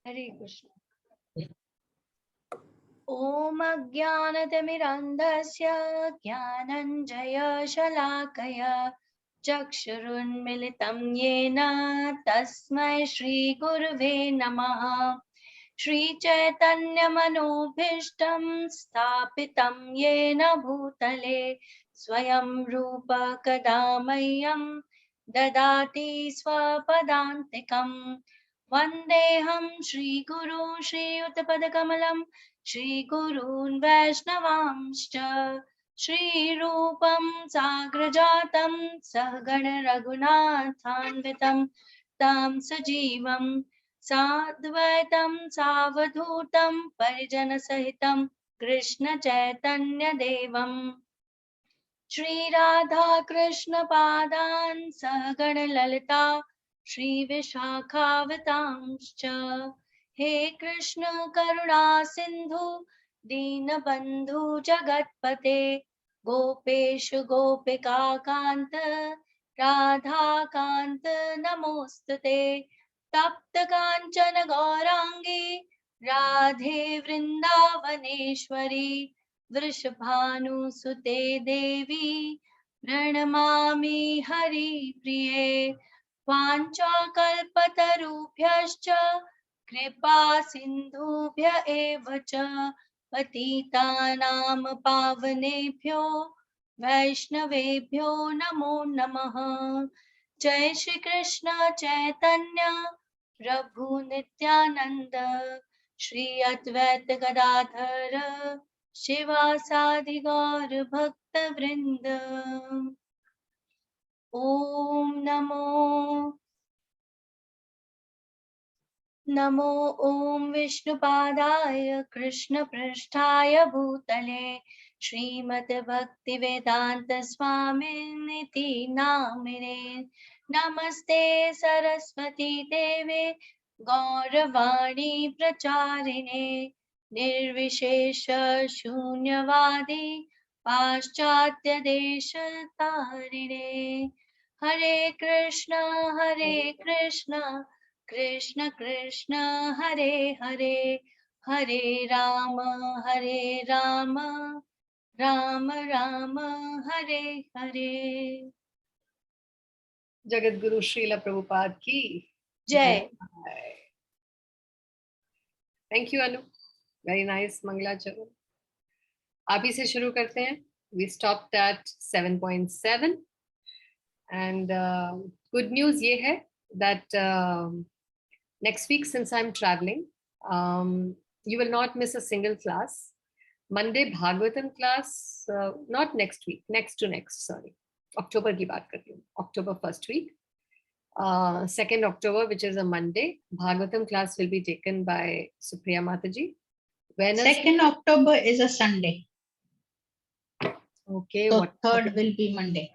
Hare Krishna. Om Ajnanatimirandhasya Jnananjaya Shalakaya Chakshurunmilitam Yena Tasmai Shri Gurave Namaha. Shri Chaitanya Manobhishtam Sthapitam Yena Bhutale Swayam Rupa Kadamayyam Dadati Swapadantikam. Vandeham Shri Guru Shri Uttapadakamalam Shri Gurun Vaishnavamscha Shri Rupam Sagrajatam Sahagana Raghunathanvitam Tam Sajivam Sadvaitam Savadhutam Parijana Sahitam Krishna Chaitanya Devam Shri Radha Krishna Padan Sahagana Lalita Shri Vishakhavatanscha He Krishna Karuna Sindhu Dinabandhu Jagatpate Gopesh Gopika Kanta Radha Kanta Namostate Tapta Kanchana Gaurangi Radhe Vrindavaneshwari वृषभानुसुते देवी प्रणमामि हरिप्रिये वाञ्छाकल्पतरुभ्यश्च कृपा सिन्धुभ्य एव च पतितानां पावनेभ्यो वैष्णवेभ्यो नमो नमः। जय श्री कृष्ण चैतन्य प्रभु नित्यानंद श्री अद्वैत गदाधर शिवासादि गौर भक्त वृंद। ओम नमो ओम विष्णुपादाय कृष्ण पृष्ठाय भूतले श्रीमद् भक्ति वेदांत स्वामिनिति नामिने। नमस्ते सरस्वती देवे गौरवाणी प्रचारिणे निर्विशेष शून्यवादी पाश्चात्य देश तारिणे। हरे कृष्ण कृष्ण कृष्ण हरे हरे हरे राम राम राम हरे हरे। जगत गुरु श्रीला प्रभुपाद की जय। Thank you Anu, very nice मंगलाचरण। आप ही से शुरू करते हैं। We stopped at 7.7 and good news ये है that next week, since I'm traveling, you will not miss a single class. Monday Bhagwatam class, not next week, next to next, sorry, October की बात कर रही हूँ, October first week, 2nd October, which is a Monday, Bhagwatam class will be taken by Supriya Mataji. Wednesday, 2nd October is a Sunday. Okay, so 3rd will be Monday.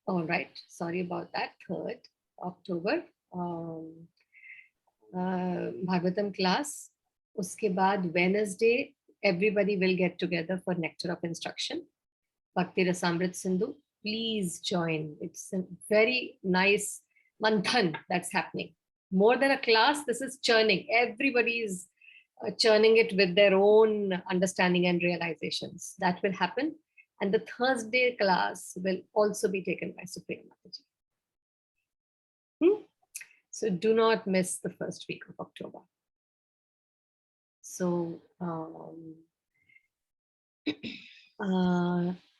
All right, sorry about that. 3rd October Bhagwatam class. Uske baad Wednesday everybody will get together for Nectar of Instruction, Bhakti Rasamrit Sindhu. Please join. It's a very nice manthan that's happening. More than a class, this is churning. Everybody is churning it with their own understanding and realizations. That will happen. And the Thursday class will also be taken by Supriya Mataji. So do not miss the first week of October. So, all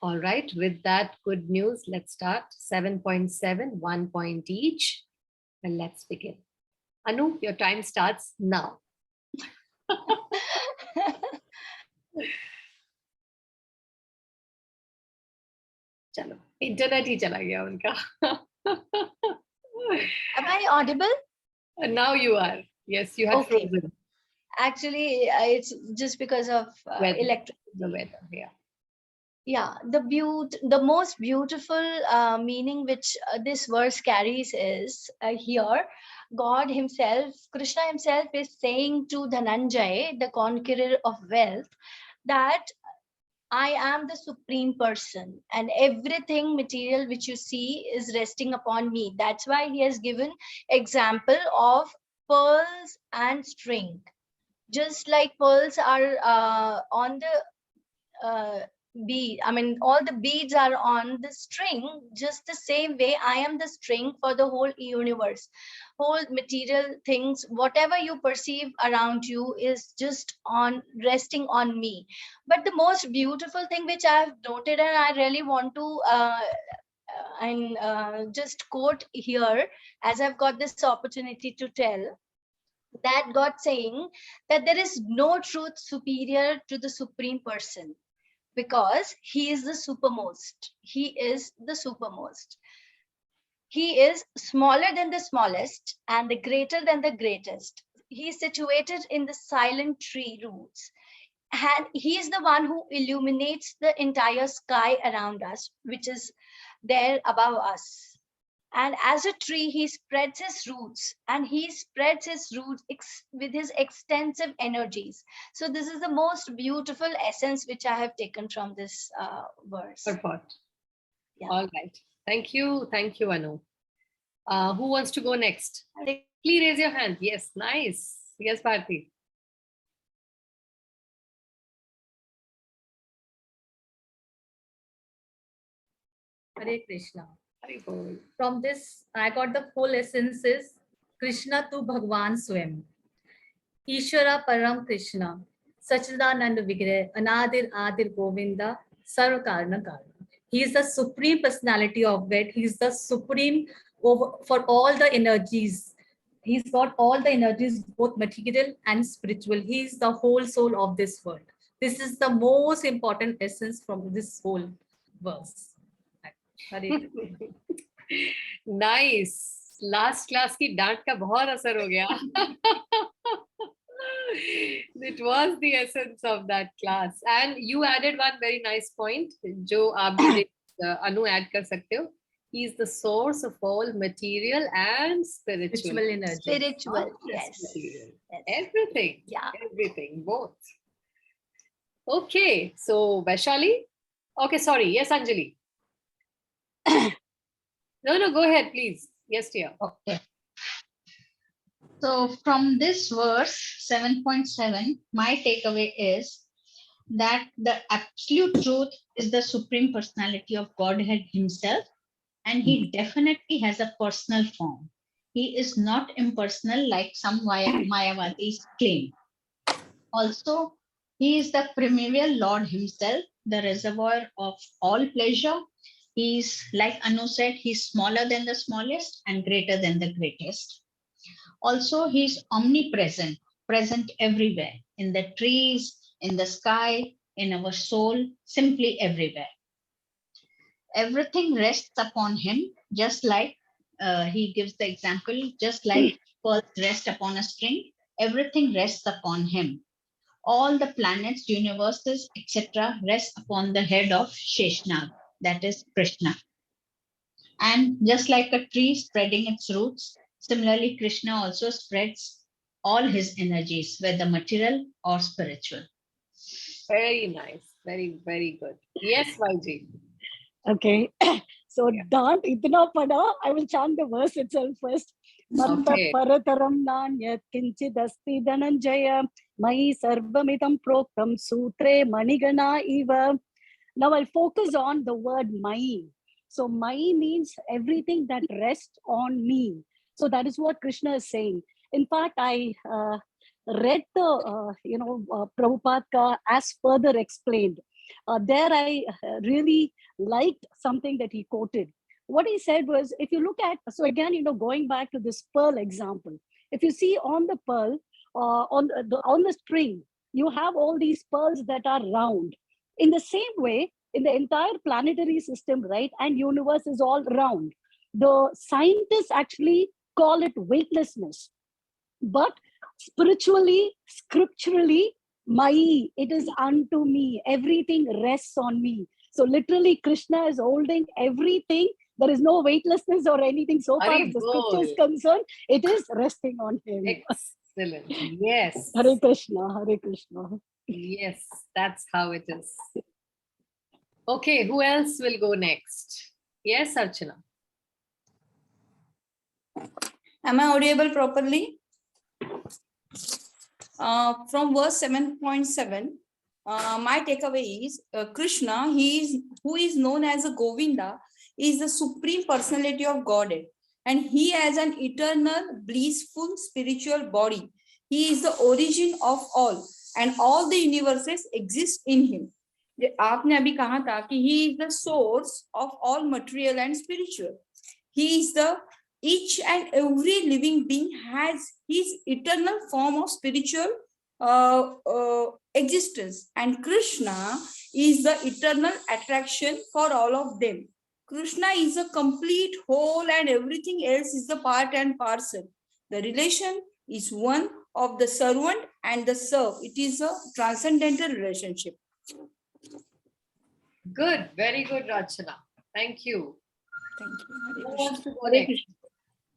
right, with that good news, let's start. 7.7, 1 point each. And let's begin. Anu, your time starts now. चलो, internet ही चला गया उनका. Am I audible? Now you are. Yes, you have frozen. Actually, it's just because of the weather. Yeah, the most beautiful meaning which this verse carries is here. God himself, Krishna himself, is saying to Dhananjay, the conqueror of wealth, that I am the supreme person and everything material which you see is resting upon me. That's why he has given example of pearls and string. Just like pearls are on the bead, I mean, all the beads are on the string, just the same way I am the string for the whole universe. Whole material things, whatever you perceive around you is just on resting on me. But the most beautiful thing which I have noted, and I really want to and just quote here, as I've got this opportunity to tell, that God saying that there is no truth superior to the Supreme Person, because He is the supermost. He is the supermost. He is smaller than the smallest and the greater than the greatest. He is situated in the silent tree roots. And He is the one who illuminates the entire sky around us, which is there above us. And as a tree, he spreads his roots, and he spreads his roots with his extensive energies. So this is the most beautiful essence which I have taken from this verse. Purport. Yeah. All right. Thank you, Anu. Who wants to go next? Please raise your hand. Yes, nice. Yes, Bharti. Hare Krishna. Hari bol. From this, I got the full essence is Krishna tu Bhagwan Swam. Ishvara Param Krishna. Sachidanand Vigrah. Anadir Adir Govinda. Sarva Karna Karna. He is the supreme personality of God. He is the supreme for all the energies. He's got all the energies, both material and spiritual. He is the whole soul of this world. This is the most important essence from this whole verse. Nice. Last class की डांट का बहुत असर हो गया. It was the essence of that class, and you added one very nice point. जो आप भी अनु add कर सकते हो. He is the source of all material and spiritual energy. Spiritual, yes. Material. Everything. Yeah. Everything, both. Okay, so Vaishali. Okay, sorry. Yes, Anjali. No, go ahead, please. Yes, dear. Okay. So from this verse 7.7, my takeaway is that the absolute truth is the supreme personality of Godhead himself, and he definitely has a personal form. He is not impersonal like some Mayavadis claim. Also, he is the primeval Lord himself, the reservoir of all pleasure. He's, like Anu said, he's smaller than the smallest and greater than the greatest. Also, he's omnipresent, present everywhere, in the trees, in the sky, in our soul, simply everywhere. Everything rests upon him, just like he gives the example, just like pearls rest upon a string, everything rests upon him. All the planets, universes, etc. rest upon the head of Sheshnag, that is Krishna. And just like a tree spreading its roots, similarly, Krishna also spreads all his energies, whether material or spiritual. Very nice. Very, very good. Yes, Vaiji. Okay. So, Dant itna pada, I will chant the verse itself first. Matta Okay. parataram nanyat kinchid asti dhananjaya mai sarvamitam proktam sutre manigana iva. Now I'll focus on the word mai. So mai means everything that rests on me. So that is what Krishna is saying. In fact, I read the Prabhupada ka as further explained. There I really liked something that he quoted. What he said was, if you look at, so again, going back to this pearl example, if you see on the pearl, on the string, you have all these pearls that are round. In the same way, in the entire planetary system, right, and universe is all round. The scientists actually call it weightlessness. But spiritually, scripturally, it is unto me. Everything rests on me. So literally, Krishna is holding everything. There is no weightlessness or anything. So far as the scripture is concerned, it is resting on him. Excellent. Yes. Hare Krishna, Hare Krishna. Yes, that's how it is. Okay, who else will go next? Yes, Archana. Am I audible properly? From verse 7.7, my takeaway is Krishna, who is known as a Govinda, is the supreme personality of Godhead, and he has an eternal, blissful spiritual body. He is the origin of all, and all the universes exist in him. आपने अभी कहा था कि he is the source of all material and spiritual. He is the each and every living being has his eternal form of spiritual existence, and Krishna is the eternal attraction for all of them. Krishna is a complete whole and everything else is the part and parcel. The relation is one of the servant and the serve. It is a transcendental relationship. Good, very good, Rachana. Thank you. Thank you. Who wants to go Hare next?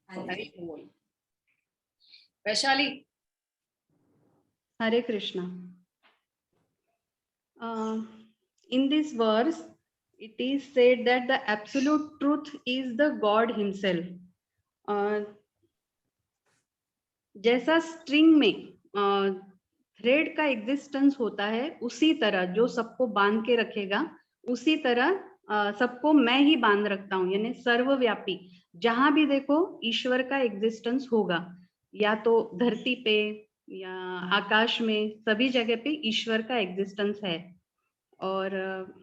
Hari Bol. Vaishali. Hare Krishna. In this verse, it is said that the absolute truth is the God himself. जैसा string में thread का existence होता है, उसी तरह जो सबको बांध के रखेगा, उसी तरह सबको मैं ही बांध रखता हूँ, यानी सर्वव्यापी. जहां भी देखो ईश्वर का एग्जिस्टेंस होगा, या तो धरती पे या आकाश में, सभी जगह पे ईश्वर का एग्जिस्टेंस है. और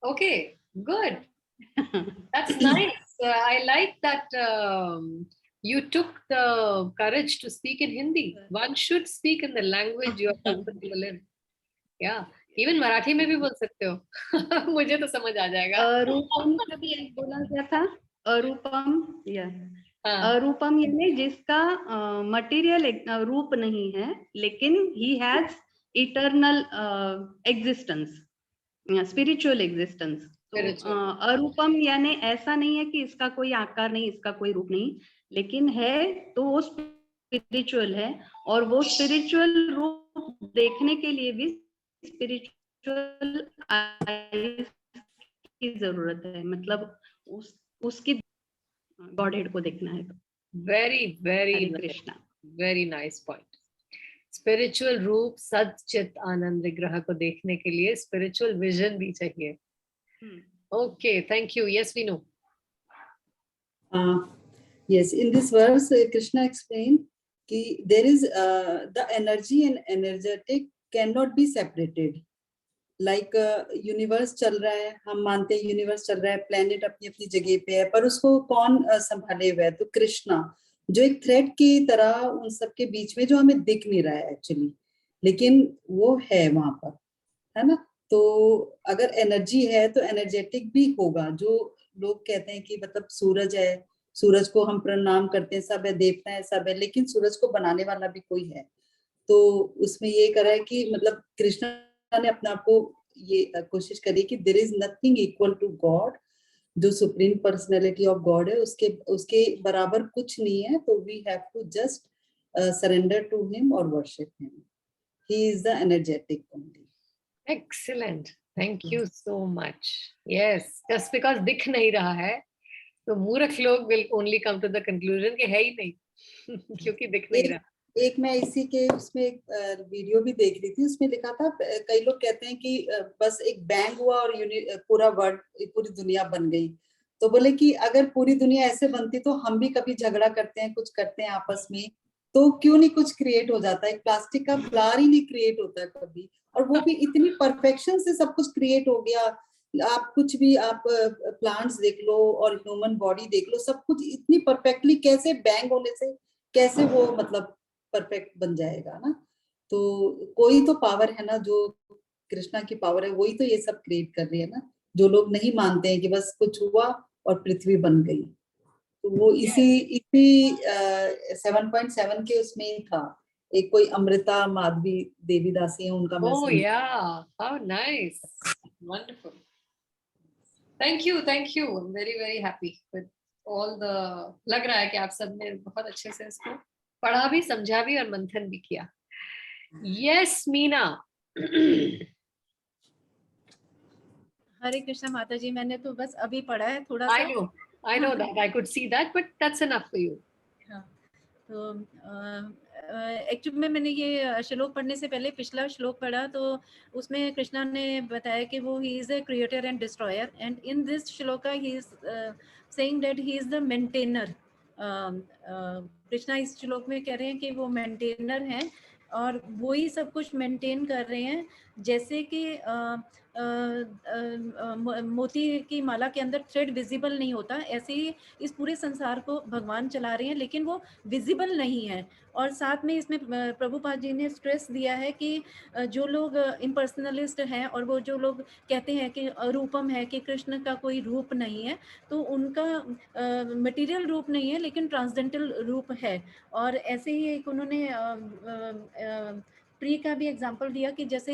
Okay, good. That's nice. I like that you took the courage to speak in Hindi. One should speak in the language you are comfortable in. Yeah. Even Marathi में भी बोल सकते हो. मुझे तो समझ आ जाएगा. अरूपम का भी एक बोला गया था. अरूपम, या हाँ. अरूपम यानी जिसका मटेरियल रूप नहीं है, लेकिन he has eternal existence, spiritual existence. तो अरूपम यानी ऐसा नहीं है कि इसका कोई आकार नहीं, इसका कोई रूप नहीं, लेकिन है तो वो स्पिरिचुअल है, और वो स्पिरिचुअल रूप देखने के लिए भी स्पिरिचुअल आईज की जरूरत है. मतलब उसकी गॉडहेड को देखना है. Very, very Krishna. Very nice point. Spiritual रूप सत चित आनंद विग्रह को देखने के लिए स्पिरिचुअल विजन भी चाहिए. Okay, thank you. Yes, we know. Yes, in this verse, Krishna explained that there is the energy and energetic cannot be separated. Like universe चल रहा है, हम मानते हैं यूनिवर्स चल रहा है, प्लेनेट अपनी अपनी जगह पे है, पर उसको कौन संभाले हुए है? तो कृष्णा, जो एक थ्रेड की तरह उन सबके बीच में, जो हमें दिख नहीं रहा है एक्चुअली, लेकिन वो है वहां पर, है ना. तो अगर एनर्जी है तो एनर्जेटिक भी होगा. जो लोग कहते हैं कि मतलब सूरज है, सूरज को हम प्रणाम करते हैं, सब है, देवता है, सब है, लेकिन सूरज को बनाने वाला भी कोई है. तो उसमें ये करा है कि मतलब कृष्णा ने अपने आप को ये कोशिश करी कि there is nothing equal to God. जो सुप्रीम पर्सनैलिटी ऑफ गॉड है, उसके बराबर कुछ नहीं है. तो we have to just surrender to him और worship him. He is the energetic only. Excellent. Thank you so much. Yes, just because दिख नहीं रहा है, तो मूर्ख लोग will only come to the conclusion कि है ही नहीं, क्योंकि दिख नहीं रहा. एक मैं इसी के उसमें एक वीडियो भी देख रही थी, उसमें लिखा था, कई लोग कहते हैं कि बस एक बैंग हुआ और पूरा वर्ल्ड, पूरी दुनिया बन गई. तो बोले कि अगर पूरी दुनिया ऐसे बनती तो हम भी कभी झगड़ा करते हैं, कुछ करते हैं आपस में, तो क्यों नहीं कुछ क्रिएट हो जाता है? एक प्लास्टिक का फ्लावर ही नहीं क्रिएट होता है कभी, और वो भी इतनी परफेक्शन से सब कुछ क्रिएट हो गया. आप कुछ भी, आप प्लांट्स देख लो और ह्यूमन बॉडी देख लो, सब कुछ इतनी परफेक्टली, कैसे बैंग होने से कैसे वो मतलब परफेक्ट बन जाएगा ना. तो कोई तो पावर है ना, जो कृष्णा की पावर है, वही तो ये सब क्रिएट कर रही है ना. जो लोग नहीं मानते हैं कि बस कुछ हुआ और पृथ्वी बन गई, तो वो इसी 7.7 के उसमें ही था. एक कोई अमृता माधवी देवीदासी है, उनका Oh message. yeah, how nice, wonderful. Thank you. I'm very very happy with all the. लग रहा है कि आप सब ने बहुत अच्छे से इसको पढ़ा भी, समझा भी और मंथन भी किया. Yes, मीना. हरे कृष्णा माता जी, मैंने तो बस अभी पढ़ा है थोड़ा I सा. know that, I could see that, but that's enough for you. हाँ. तो एक्चुअली में मैंने ये श्लोक पढ़ने से पहले पिछला श्लोक पढ़ा, तो उसमें कृष्णा ने बताया कि वो he is a creator and destroyer, and in this shloka he is saying that he is the maintainer. Krishna इस श्लोक में कह रहे हैं कि वो मेंटेनर हैं और वो ही सब कुछ मेंटेन कर रहे हैं। जैसे कि मोती की माला के अंदर थ्रेड विजिबल नहीं होता, ऐसे ही इस पूरे संसार को भगवान चला रहे हैं, लेकिन वो विजिबल नहीं है। और साथ में इसमें प्रभुपाद जी ने स्ट्रेस दिया है कि जो लोग इम्पर्सनलिस्ट हैं और वो जो लोग कहते हैं कि रूपम है, कि कृष्ण का कोई रूप नहीं है, तो उनका मटेरियल रूप नहीं है लेकिन ट्रांसडेंटल रूप है। और ऐसे ही एक उन्होंने ट्री का भी एग्जांपल दिया कि जैसे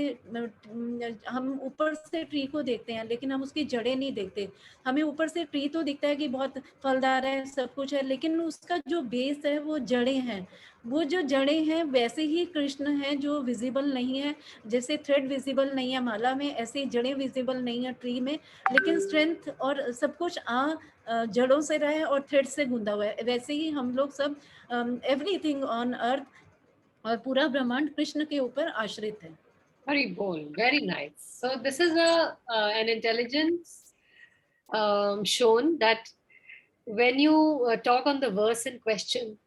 हम ऊपर से ट्री को देखते हैं लेकिन हम उसकी जड़ें नहीं देखते। हमें ऊपर से ट्री तो दिखता है कि बहुत फलदार है, सब कुछ है, लेकिन उसका जो बेस है वो जड़ें हैं। वो जो जड़ें हैं वैसे ही कृष्ण हैं जो विजिबल नहीं है। जैसे थ्रेड विजिबल नहीं है माला में, ऐसे ही जड़ें विजिबल नहीं है ट्री में, लेकिन स्ट्रेंथ और सब कुछ जड़ों से रहा है और थ्रेड से गूंदा हुआ है। वैसे ही हम लोग सब एवरीथिंग ऑन अर्थ और पूरा ब्रह्मांड कृष्ण के ऊपर आश्रित है। Very bold, very nice. So this is an intelligence shown that when you talk on the verse in question,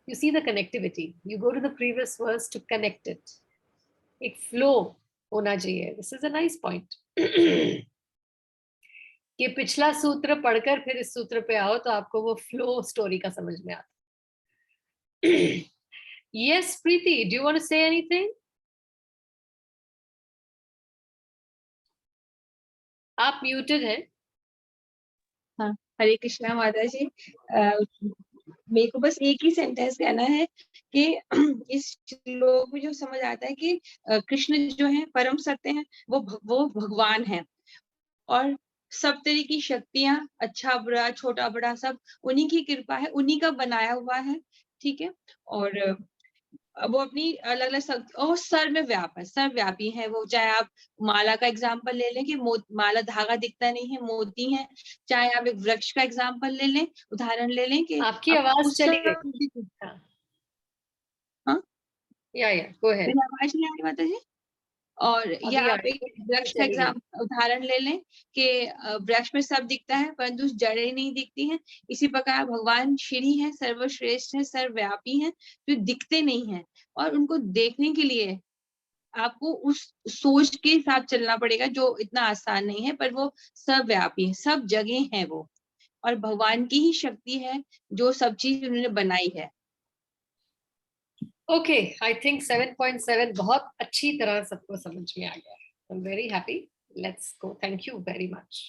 you see the connectivity. You go to the previous verse to connect it. एक flow होना चाहिए. This is a nice point. कि पिछला सूत्र पढ़कर फिर इस सूत्र पे आओ तो आपको वो फ्लो स्टोरी का समझ में आता। Yes, Preeti, do you want to say anything? आप म्यूटेड हैं। हाँ, हरे कृष्णा माता जी। मेरे को बस एक ही सेंटेंस कहना है कि इस श्लोक में जो समझ आता है कि कृष्ण जो है परम सत्य हैं, वो भगवान हैं और सब तरह की शक्तियां, अच्छा बुरा छोटा बड़ा सब उन्हीं की कृपा है, उन्हीं का बनाया हुआ है। ठीक है। और वो अपनी अलग अलग और सर में सर्वव्यापी है वो। चाहे आप माला का एग्जाम्पल ले लें कि माला धागा दिखता नहीं है, मोती है। चाहे आप एक वृक्ष का एग्जाम्पल ले लें, उदाहरण ले लें कि आपकी आवाज चली गई। हाँ, या गो अहेड। मेरी आवाज नहीं आ रही माता जी? और या आप एक वृक्ष का उदाहरण ले लें कि वृक्ष में सब दिखता है परंतु जड़ें नहीं दिखती हैं। इसी प्रकार भगवान श्री हैं, सर्वश्रेष्ठ हैं, सर्वव्यापी हैं, जो दिखते नहीं हैं। और उनको देखने के लिए आपको उस सोच के साथ चलना पड़ेगा जो इतना आसान नहीं है, पर वो सर्वव्यापी है, सब जगह है वो। और भगवान की ही शक्ति है जो सब चीज उन्होंने बनाई है। ओके, आई थिंक 7.7 बहुत अच्छी तरह सबको समझ में आ गया। I am very happy. Let's go. Thank you very much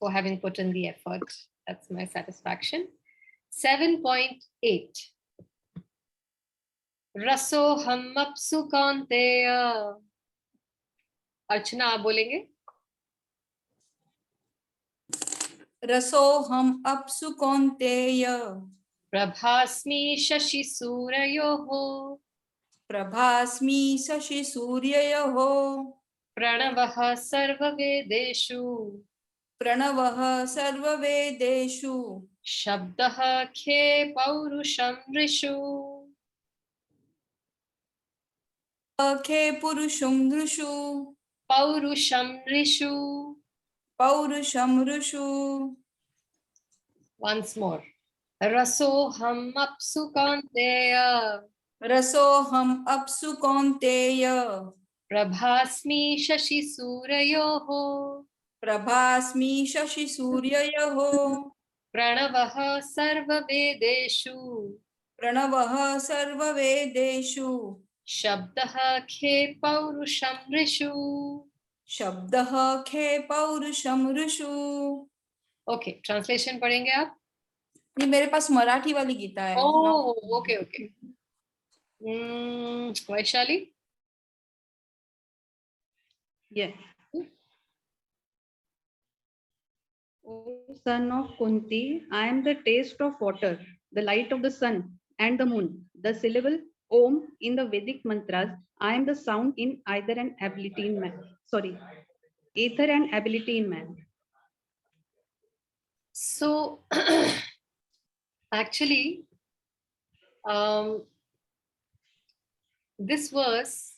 for having put in the effort. That's my satisfaction. 7.8 रसो हम अप्सु कौन्तेय। अर्चना आप बोलेंगे। रसो हम अप्सु कौन्तेय। प्रभास्मि शशि सूरयोः। प्रभास्मि शशि सूर्ययोः। प्रणवः सर्ववेदेषु। प्रणवः सर्ववेदेषु। शब्दः खे पौरुषं ऋषु। खे पुरुषं ऋषु। पौरुषं ऋषु। पौरुषं ऋषु। Once more. रसोऽहं अप्सु कौन्तेय। रसोऽहं अप्सु कौन्तेय। प्रभास्मि शशि सूरयोः। प्रभास्मि शशि सूर्ययोः। प्रणवः सर्ववेदेषु। प्रणवः सर्ववेदेषु। शब्दः खे पौरुषं ऋषु। शब्दः खे पौरुषं ऋषु। ओके, ट्रांसलेशन पढ़ेंगे आप? ये मेरे पास मराठी वाली गीता है। Okay okay. Vaishali? Yes. O son of Kunti, I am the taste of water, the light of the sun and the moon, the syllable Om in the Vedic mantras. I am the sound in either an ability in man. Sorry, ether and ability in man. So actually This verse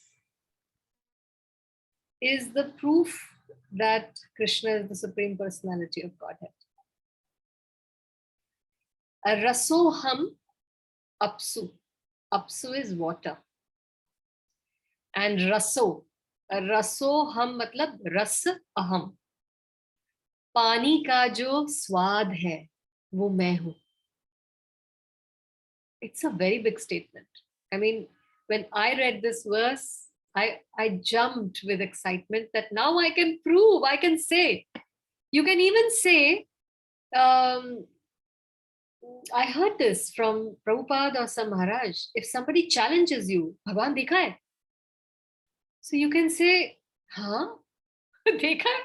is the proof that Krishna is the Supreme Personality of Godhead. Rasoham apsu. Apsu is water. And raso. Rasoham matlab ras aham. पानी का जो स्वाद है वो मैं हूं. It's a very big statement. I mean, when I read this verse, I jumped with excitement that now I can prove, I can say. You can even say, I heard this from Prabhupada or some Maharaj. If somebody challenges you, Bhagwan dekha hai? So you can say, हाँ, देखा है?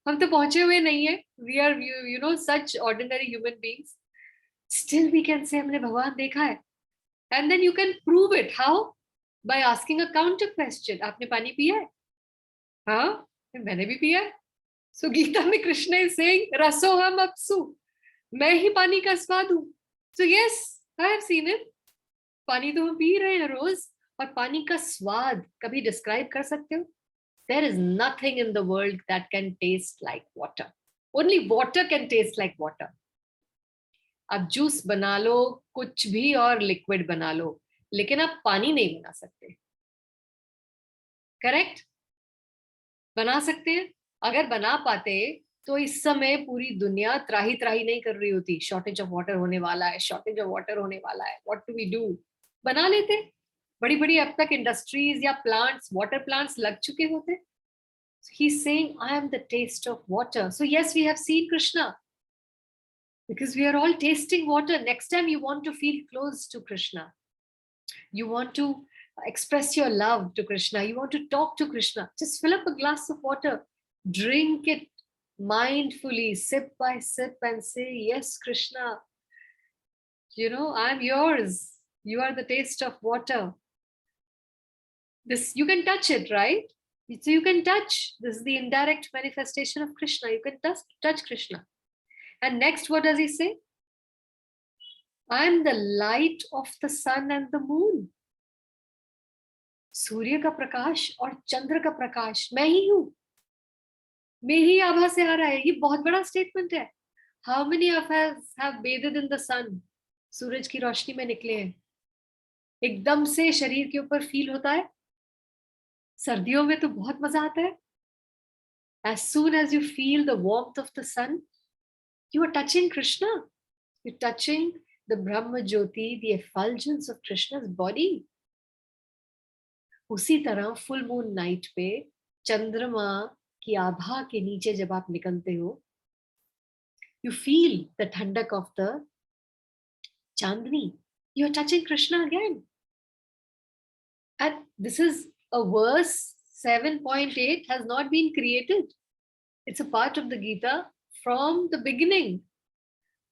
हम तो पहुंचे हुए नहीं है. We are, you know, such ordinary human beings. Still we can say हमने भगवान देखा है. And then you can prove it. How? By asking a counter question. आपने पानी पिया है? हाँ, मैंने भी पिया है. So Gita में Krishna is saying, रसोहम अपसु. मैं ही पानी का स्वाद हूं. So yes, I have seen it. पानी तो हम पी रहे हैं रोज. और पानी का स्वाद कभी describe कर सकते हो? There is nothing in the world that can taste like water. Only water can taste like water. आप जूस बना लो, कुछ भी और लिक्विड बना लो, लेकिन आप पानी नहीं बना सकते. करेक्ट? बना सकते हैं. अगर बना पाते तो इस समय पूरी दुनिया त्राही त्राही नहीं कर रही होती. शॉर्टेज ऑफ वाटर होने वाला है, शॉर्टेज ऑफ वाटर होने वाला है. What do we do? बना लेते. बड़ी बड़ी अब तक इंडस्ट्रीज या प्लांट्स, वाटर प्लांट्स लग चुके होते. He's saying, I am the taste of water. So yes, we have seen Krishna. Because we are all tasting water. Next time you want to feel close to Krishna. You want to express your love to Krishna. You want to talk to Krishna. Just fill up a glass of water. Drink it mindfully, sip by sip, and say, yes, Krishna. You know, I'm yours. You are the taste of water. This, you can touch it, right? So you can touch. This is the indirect manifestation of Krishna. You can touch Krishna. And next, what does he say? I am the light of the sun and the moon. सूर्य का प्रकाश और चंद्र का प्रकाश मैं ही हूं. मेरी आभा से आ रहा है. ये बहुत बड़ा स्टेटमेंट है. How many of us have bathed in the sun? सूरज की रोशनी में निकले हैं. एकदम से शरीर के ऊपर फील होता है. सर्दियों में तो बहुत मजा आता है. As soon as you feel the warmth of the sun, you are touching Krishna. You're touching the Brahma Jyoti, the effulgence of Krishna's body. उसी तरह फुल मून नाइट पे चंद्रमा की आभा के नीचे जब आप निकलते हो, you feel the ठंडक of the Chandni. You are touching Krishna again. And this is a verse 7.8 has not been created. It's a part of the Gita from the beginning.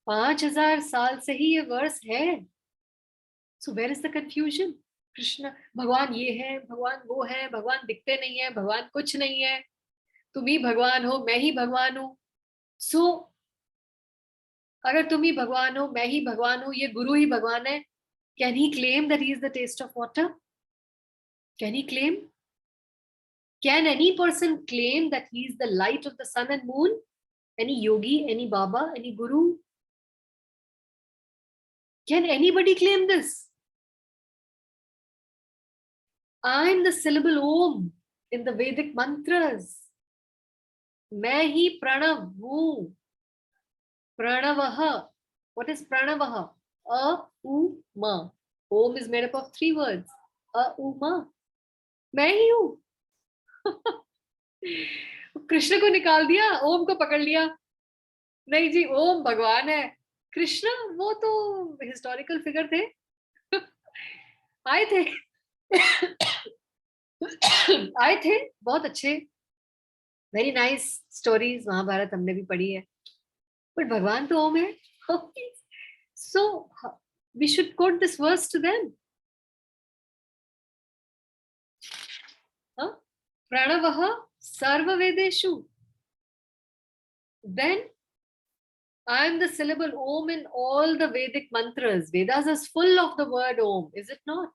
5000 साल से ही ये वर्स है. So where is the confusion? Krishna भगवान ये है, भगवान वो है, भगवान दिखते नहीं है, भगवान कुछ नहीं है, तुम ही भगवान हो, मैं ही भगवान हूं. So अगर तुम ही भगवान हो, मैं ही भगवान हूं, ये गुरु ही भगवान है, can he claim that he is the taste of water? Can he claim? Can any person claim that he is the light of the sun and moon? Any yogi, any Baba, any Guru? Can anybody claim this? I am the syllable Om in the Vedic mantras. मैं ही प्रणव हूं. Pranavaha. What is Pranavaha? A, U, Ma. Om is made up of 3 words. A, U, Ma. मैं ही हूं. कृष्ण को निकाल दिया, ओम को पकड़ लिया. नहीं जी, ओम भगवान है. कृष्ण वो तो हिस्टोरिकल फिगर थे. आए थे. आए थे बहुत अच्छे, वेरी नाइस स्टोरीज. महाभारत हमने भी पढ़ी है. बट भगवान तो ओम है. So we should quote this verse to them. Pranavaha sarva vedeshu. Then I am the syllable Om in all the Vedic mantras. Vedas is full of the word Om, is it not?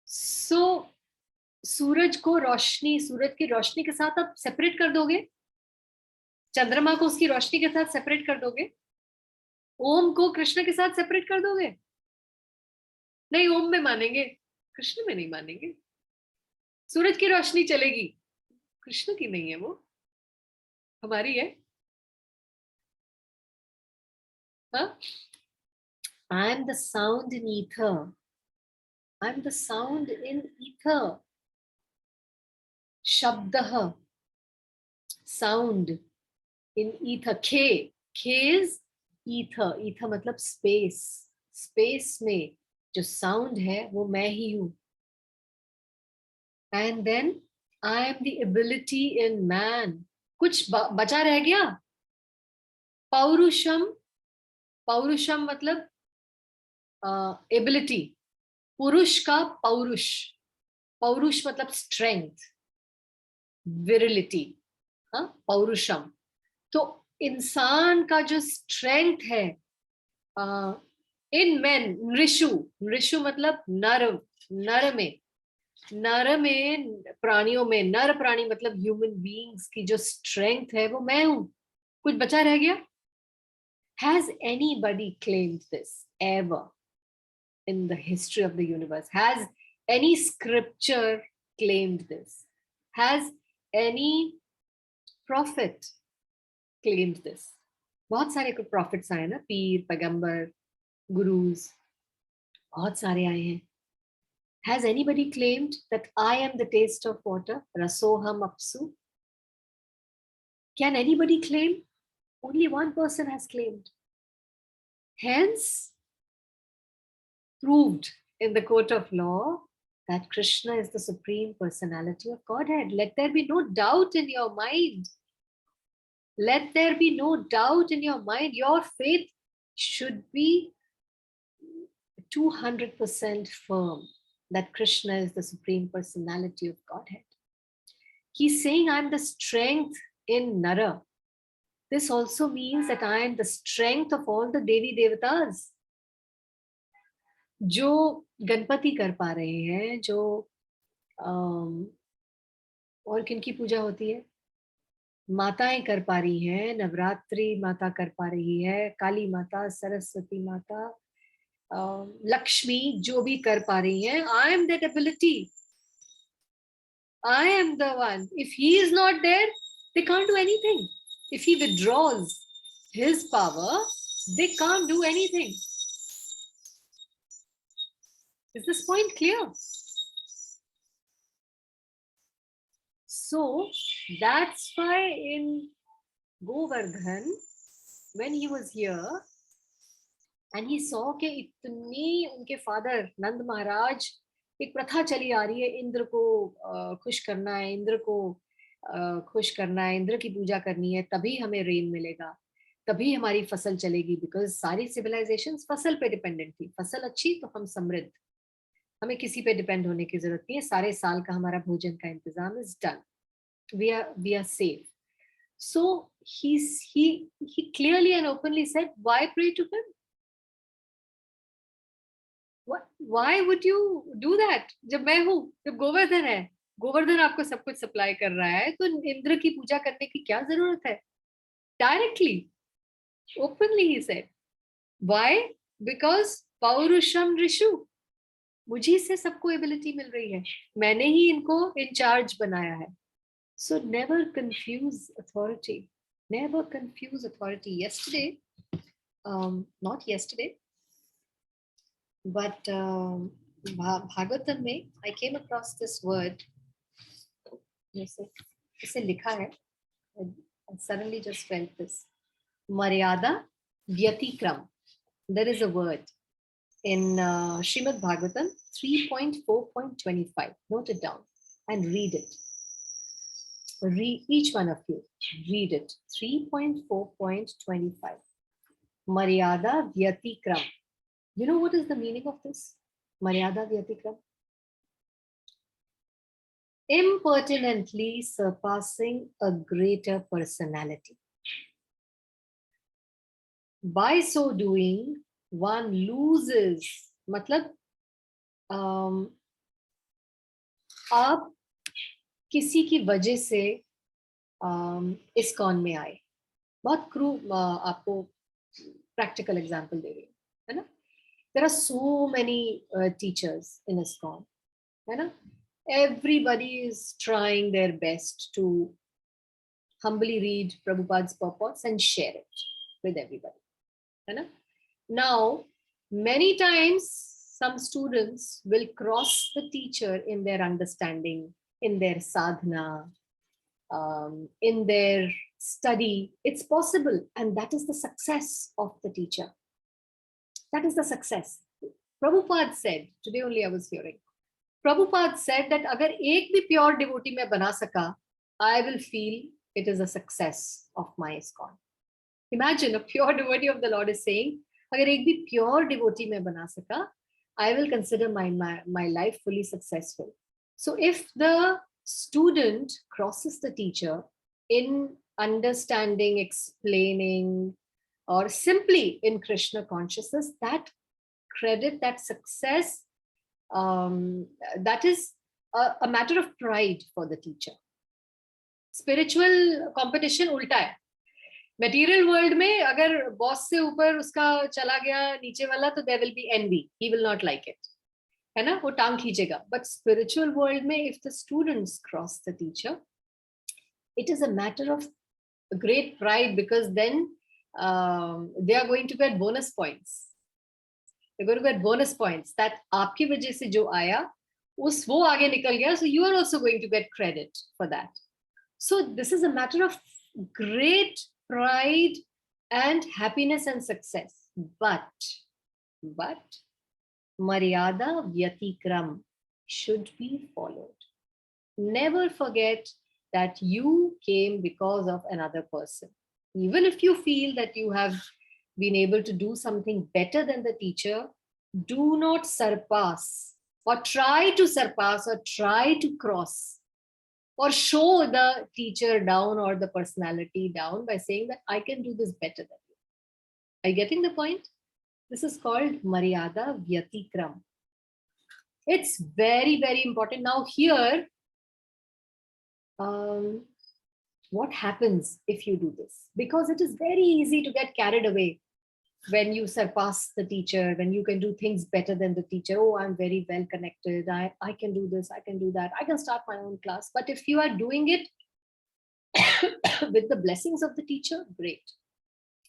So, सूरज को रोशनी, सूरज की रोशनी के साथ आप separate कर दोगे? चंद्रमा को उसकी रोशनी के साथ सेपरेट कर दोगे? ओम को कृष्ण के साथ सेपरेट कर दोगे? नहीं, ओम में मानेंगे, कृष्ण में नहीं मानेंगे। सूरज की रोशनी चलेगी, कृष्ण की नहीं है, वो हमारी है। हाँ? I am the sound in ether. I am the sound in ether. Shabdah, sound in ether. K is ether. Ether मतलब space. Space में जो sound है वो मैं ही हूँ. And then I am the ability in man. कुछ बचा रह गया? पौरुषम. पौरुषम मतलब एबिलिटी. पुरुष का पौरुष. पौरुष मतलब स्ट्रेंथ, विरिलिटी. हाँ, पौरुषम. तो इंसान का जो स्ट्रेंथ है इन मेन, नृषु. नृषु मतलब नर. नर में, नर में, प्राणियों में, नर प्राणी मतलब ह्यूमन बीइंग्स की जो स्ट्रेंथ है वो मैं हूं. कुछ बचा रह गया? Has anybody claimed this ever in the history of the universe? Has any scripture claimed this? Has any prophet claimed this? बहुत सारे prophets आए ना, पीर, पैगंबर, गुरुज, बहुत सारे आए हैं. Has anybody claimed that I am the taste of water? Rasoham apsu. Can anybody claim? Only one person has claimed. Hence, proved in the court of law that Krishna is the supreme personality of Godhead. Let there be no doubt in your mind. Let there be no doubt in your mind. Your faith should be 200% firm that Krishna is the supreme personality of Godhead. He's saying, I'm the strength in Nara. This also means that I am the strength of all the Devi Devatas. जो गणपति कर पा रहे हैं, जो और किनकी पूजा होती है, माताएं कर पा रही हैं, नवरात्रि माता कर पा रही है, काली माता, सरस्वती माता, लक्ष्मी जो भी कर पा रही हैं, I am that ability. I am the one. If he is not there, they can't do anything. If he withdraws his power, they can't do anything. Is this point clear? So that's why in Govardhan, when he was here and he saw कि इतनी उनके father नंद महाराज, एक प्रथा चली आ रही है, इंद्र को खुश करना है, इंद्र को खुश करना है, इंद्र की पूजा करनी है, तभी हमें रेन मिलेगा, तभी हमारी फसल चलेगी. बिकॉज सारी सिविलाइजेशंस फसल पे डिपेंडेंट थी. फसल अच्छी तो हम समृद्ध, हमें किसी पे डिपेंड होने की जरूरत नहीं है, सारे साल का हमारा भोजन का इंतजाम is done, we are safe. So he clearly and openly said, why pray to him? Why would you do that? जब मैं हूं, जब गोवर्धन है, गोवर्धन आपको सब कुछ सप्लाई कर रहा है, तो इंद्र की पूजा करने की क्या जरूरत है? Directly, openly he said. Why? Because Paurusham Rishu. मुझी से सबको एबिलिटी मिल रही है, मैंने ही इनको इंचार्ज बनाया है. So never confuse authority. Never confuse authority. Yesterday, not yesterday, but Bhagavatam में I came across this word. इसे लिखा है. I suddenly just felt this. Maryada Vyatikram. There is a word in Srimad Bhagavatam 3.4.25. Note it down and read it. Read, each one of you, read it. 3.4.25. Maryada Vyatikram. You know what is the meaning of this? Maryada Vyatikram? Impertinently surpassing a greater personality. By so doing, one loses. मतलब आप किसी की वजह से ISKCON में आए, बहुत crew आपको प्रैक्टिकल एग्जांपल दे रही हूँ, है ना. There are so many teachers in ISKCON, है ना. Everybody is trying their best to humbly read Prabhupada's purpose and share it with everybody, है ना. Now, many times some students will cross the teacher in their understanding, in their sadhana, in their study. It's possible, and that is the success of the teacher. That is the success. Prabhupada said, today only I was hearing, Prabhupada said that अगर एक भी pure devotee मैं बना सका, I will feel it is a success of my ISKCON. Imagine a pure devotee of the Lord is saying, अगर एक भी pure devotee मैं बना सका, I will consider my life fully successful. So if the student crosses the teacher in understanding, explaining, or simply in Krishna consciousness, that credit, that success, that is a matter of pride for the teacher. Spiritual competition उल्टा है. Material world में अगर boss से ऊपर उसका चला गया नीचे वाला, तो there will be envy. He will not like it, है ना, वो टांग खींचेगा. But spiritual world में, if the students cross the teacher, it is a matter of great pride, because then they are going to get bonus points. They're going to get bonus points that आपकी वजह से जो आया वो आगे निकल गया, so you are also going to get credit for that. So this is a matter of great pride and happiness and success. But Maryada Vyatikram should be followed. Never forget that you came because of another person. Even if you feel that you have been able to do something better than the teacher, do not surpass or try to surpass or try to cross or show the teacher down or the personality down by saying that I can do this better than you. Are you getting the point? This is called Maryada Vyatikram. It's very, very important. Now here, what happens if you do this? Because it is very easy to get carried away when you surpass the teacher, when you can do things better than the teacher. Oh, I'm very well connected. I can do this, I can do that. I can start my own class. But if you are doing it with the blessings of the teacher, great.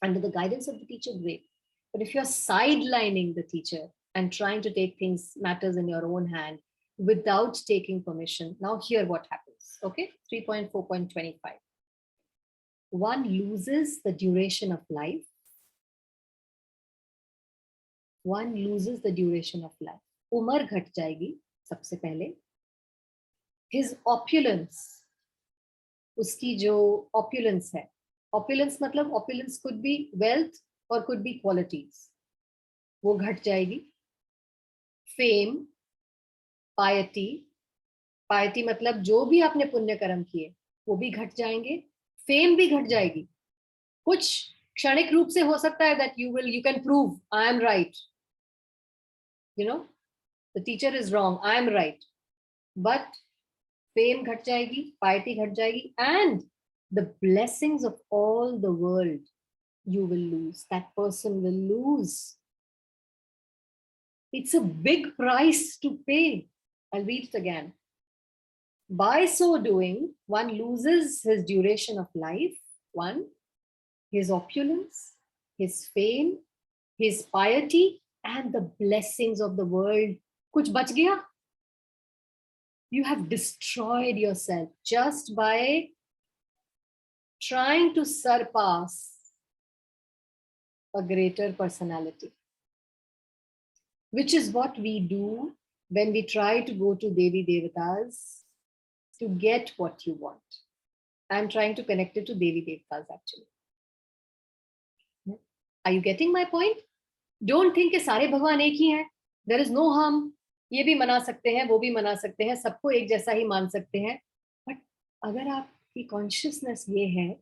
Under the guidance of the teacher, great. But if you're sidelining the teacher and trying to take matters in your own hand without taking permission, now here what happens, okay? 3.4.25. One loses the duration of life. One loses the duration of life. उम्र घट जाएगी सबसे पहले. His opulence, उसकी जो opulence है, opulence मतलब opulence could be wealth or could be qualities, वो घट जाएगी. Fame, piety, piety मतलब जो भी आपने पुण्य कर्म किए वो भी घट जाएंगे. Fame भी घट जाएगी. कुछ क्षणिक रूप से हो सकता है that you can prove I am right. You know, the teacher is wrong, I am right. But fame घट जाएगी, piety घट जाएगी, and the blessings of all the world you will lose. That person will lose. It's a big price to pay. I'll read it again. By so doing, one loses his duration of life, one, his opulence, his fame, his piety, and the blessings of the world. Kuch bach gaya? You have destroyed yourself just by trying to surpass a greater personality, which is what we do when we try to go to Devi Devatas to get what you want. I'm trying to connect it to Devi Devatas actually. Are you getting my point? Don't think कि सारे भगवान एक ही हैं. There is no harm. ये भी मना सकते हैं, वो भी मना सकते हैं, सबको एक जैसा ही मान सकते हैं. But अगर आपकी consciousness ये है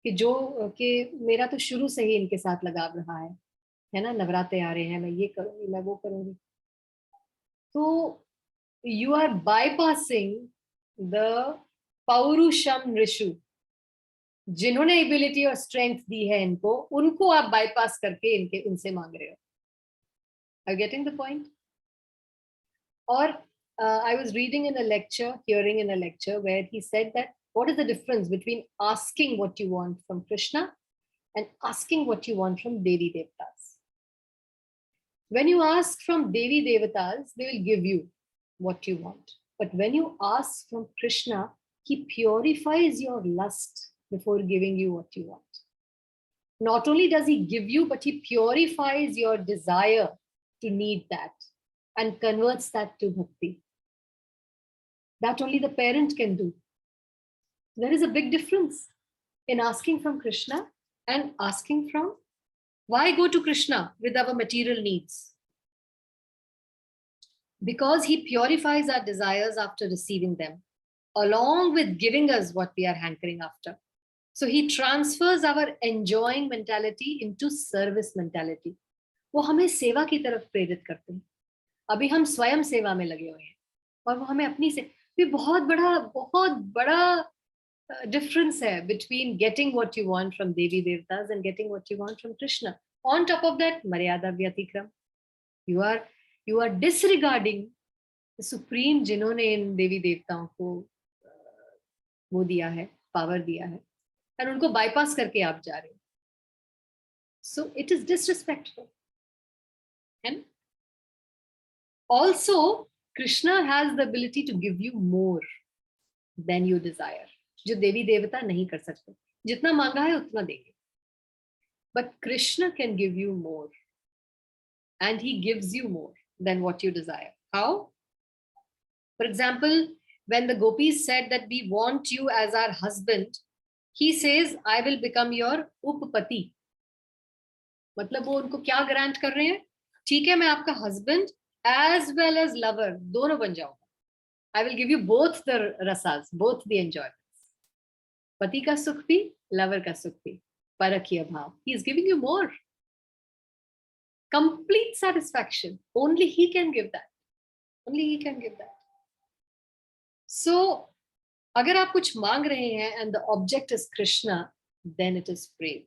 कि जो कि मेरा तो शुरू से ही इनके साथ लगाव रहा है ना, नवरात्रे आ रहे हैं, मैं ये करूंगी, मैं वो करूंगी, तो यू आर बाईपासिंग द पौरुषम ऋषु, जिन्होंने एबिलिटी और स्ट्रेंथ दी है इनको, उनको आप बाईपास करके इनके उनसे मांग रहे हो. Are you getting the point? Or I was reading in a lecture, hearing in a lecture, where he said that what is the difference between asking what you want from Krishna and asking what you want from Devi Devatas? When you ask from Devi Devatas, they will give you what you want. But when you ask from Krishna, he purifies your lust before giving you what you want. Not only does he give you, but he purifies your desire to need that and converts that to bhakti. That only the parent can do. There is a big difference in asking from Krishna and asking from. Why go to Krishna with our material needs? Because he purifies our desires after receiving them, along with giving us what we are hankering after. So he transfers our enjoying mentality into service mentality. वो हमें सेवा की तरफ प्रेरित करते हैं. अभी हम स्वयं सेवा में लगे हुए हैं और वो हमें अपनी से ये बहुत बड़ा difference है between getting what you want from Devi Devatas and getting what you want from Krishna. On top of that, Maryada Vyatikram. You are disregarding the supreme जिन्होंने इन देवी देवताओं को वो दिया है, पावर दिया है, और उनको bypass करके आप जा रहे हो. So it is disrespectful. And also, Krishna has the ability to give you more than you desire. जो देवी देवता नहीं कर सकते. जितना मांगा है उतना देंगे. But Krishna can give you more. And he gives you more than what you desire. How? For example, when the gopis said that we want you as our husband, he says, I will become your uppati. मतलब वो उनको क्या grant कर रहे हैं? ठीक है, मैं आपका husband as well as lover दोनों बन जाऊंगा. I will give you both the rasas, both the enjoyments. पति का सुख भी, lover का सुख भी, परखीय भाव. He is giving you more. Complete satisfaction. Only he can give that. Only he can give that. So, अगर आप कुछ मांग रहे हैं and the object is Krishna, then it is prem.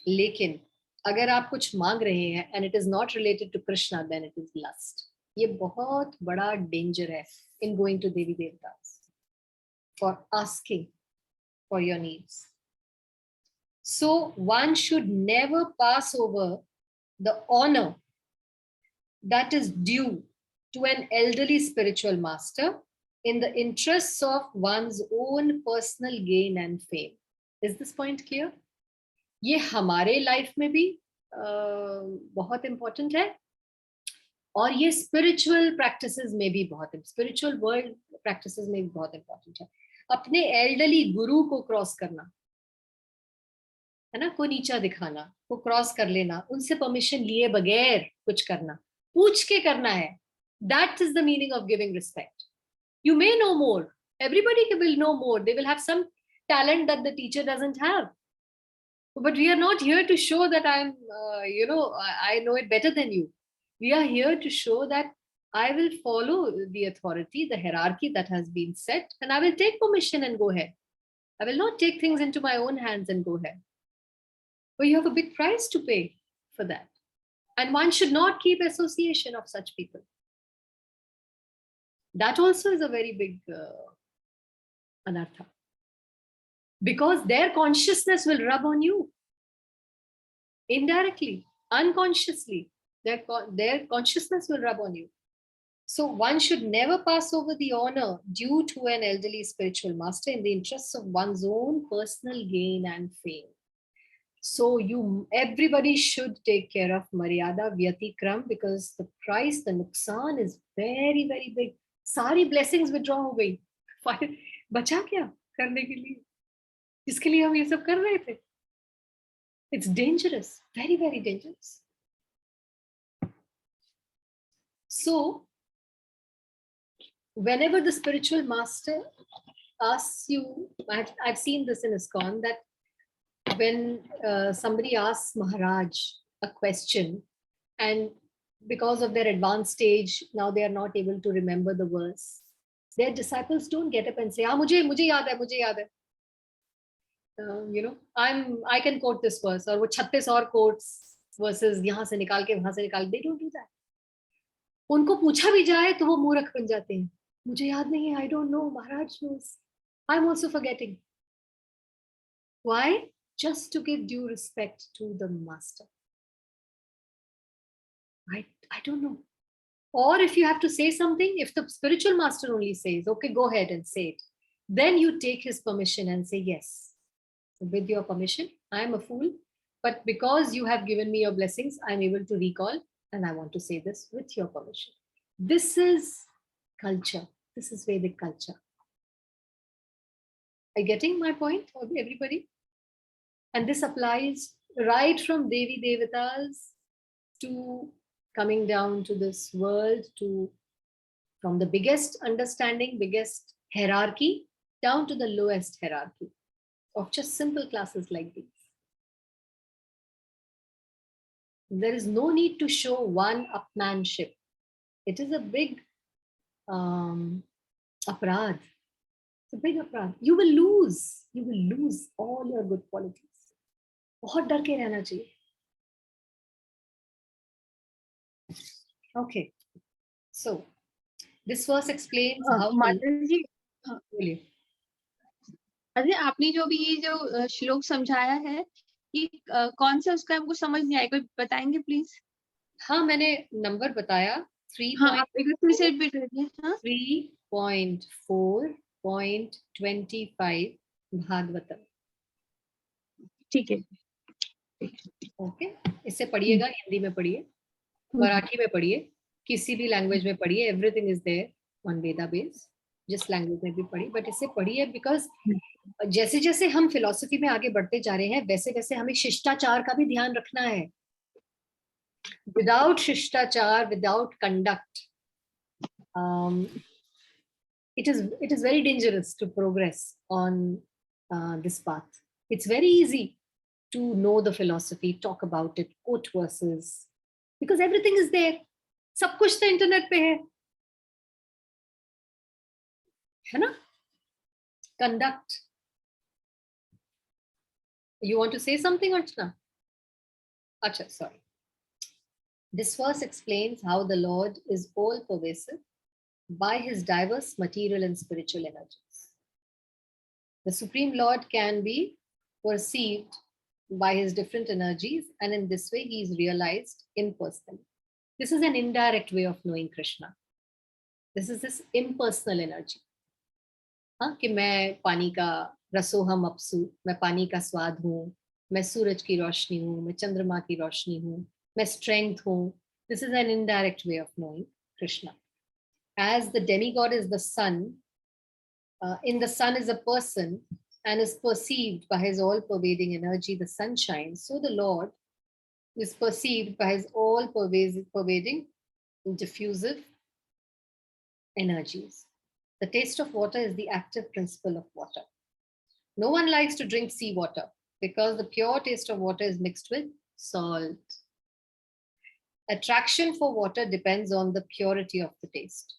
लेकिन अगर आप कुछ मांग रहे हैं and it is not related to Krishna, then it is lust. ये बहुत बड़ा danger है in going to Devi Devatas for asking for your needs. So one should never pass over the honor that is due to an elderly spiritual master in the interests of one's own personal gain and fame. Is this point clear? ये हमारे life में भी बहुत important है और ये spiritual practices में भी स्पिरिचुअल वर्ल्ड प्रैक्टिसेस में भी बहुत इम्पोर्टेंट है. अपने एल्डरली गुरु को क्रॉस करना है ना, को नीचा दिखाना, को क्रॉस कर लेना, उनसे परमिशन लिए बगैर कुछ करना, पूछ के करना है. That is the meaning of giving respect. You may know more, everybody will know more, they will have some talent that the teacher doesn't have. But we are not here to show that I'm, I know it better than you. We are here to show that I will follow the authority, the hierarchy that has been set, and I will take permission and go ahead. I will not take things into my own hands and go ahead. But you have a big price to pay for that. And one should not keep association of such people. That also is a very big anartha. Because their consciousness will rub on you. Indirectly, unconsciously, their consciousness will rub on you. So one should never pass over the honor due to an elderly spiritual master in the interests of one's own personal gain and fame. So everybody should take care of Maryada Vyatikram, because the price, the nuksan is very, very big. सारी blessings withdraw हो गई. बचा क्या करने के लिए, जिसके लिए हम ये सब कर रहे थे? It's dangerous, very, very dangerous. So, whenever the spiritual master asks you, I've seen this in ISKCON, that when somebody asks Maharaj a question, and because of their advanced stage, now they are not able to remember the verse. Their disciples don't get up and say, "Ah, mujhe yaad hai, mujhe yaad hai." I can quote this verse, or वो 36 और quotes verses यहाँ से निकाल के वहां से निकाल. They don't do that. उनको पूछा भी जाए तो वो मूर्ख बन जाते हैं. मुझे याद नहीं है, I don't know, Maharaj knows. I'm also forgetting. Why? Just to give due respect to the master. I don't know. Or if you have to say something, if the spiritual master only says, okay, go ahead and say it, then you take his permission and say, yes, with your permission, I am a fool, but because you have given me your blessings, I'm able to recall, and I want to say this with your permission. This is culture. This is Vedic culture. Are you getting my point, everybody? And this applies right from Devi Devatas to coming down to this world, to from the biggest understanding, biggest hierarchy, down to the lowest hierarchy of just simple classes like these. There is no need to show one-upmanship. It is a big aparad. It's a big aparad. You will lose all your good qualities. बहुत डर के रहना चाहिए. Okay, so this verse explains how. माता जी, बोलिए. अरे आपने जो भी ये जो श्लोक समझाया है, ये कौन सा उसका हमको समझ नहीं आया, कोई बताएंगे प्लीज? हाँ, मैंने नंबर बताया 3. हाँ, आप एक फिर से रिपीट करिए. हाँ, 3.4.25 भागवतम. ठीक है. ओके, इससे पढ़िएगा, हिंदी में पढ़िए, मराठी में पढ़िए, किसी भी लैंग्वेज में पढ़िए. Everything is there on Veda base. जिस लैंग्वेज में भी पढ़िए, बट इससे पढ़िए बिकॉज जैसे जैसे हम फिलॉसफी में आगे बढ़ते जा रहे हैं, वैसे वैसे हमें शिष्टाचार का भी ध्यान रखना है. विदाउट शिष्टाचार, without conduct, it is very dangerous to progress on this path. It's very easy to know the philosophy, talk about it, quote verses, because everything is there. सब कुछ तो इंटरनेट पे है ना? Conduct. You want to say something, Archana? Acha, sorry. This verse explains how the Lord is all pervasive by his diverse material and spiritual energies. The Supreme Lord can be perceived by his different energies, and in this way he is realized impersonally. This is an indirect way of knowing Krishna. This is this impersonal energy. हाँ, कि मैं पानी का रसोहम अपसु, मैं पानी का स्वाद हूँ, मैं सूरज की रोशनी हूँ, मैं चंद्रमा की रोशनी हूँ, मैं strength हूँ. This is an indirect way of knowing Krishna. As the demigod is the sun, in the sun is a person and is perceived by his all-pervading energy, the sunshine. So the Lord is perceived by his all-pervading, diffusive energies. The taste of water is the active principle of water. No one likes to drink seawater because the pure taste of water is mixed with salt. Attraction for water depends on the purity of the taste.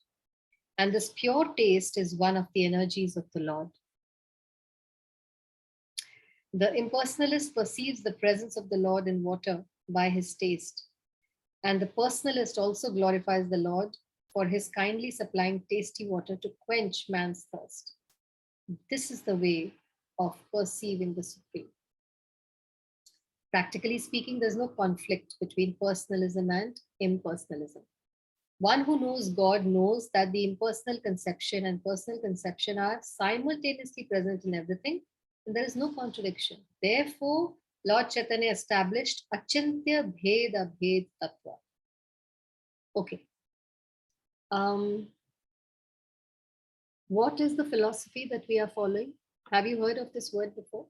And this pure taste is one of the energies of the Lord. The impersonalist perceives the presence of the Lord in water by his taste. And the personalist also glorifies the Lord for his kindly supplying tasty water to quench man's thirst. This is the way of perceiving the Supreme. Practically speaking, there's no conflict between personalism and impersonalism. One who knows God knows that the impersonal conception and personal conception are simultaneously present in everything, and there is no contradiction. Therefore, Lord Chaitanya established Achintya Bheda Bhed Tattva. Okay. What is the philosophy that we are following? Have you heard of this word before?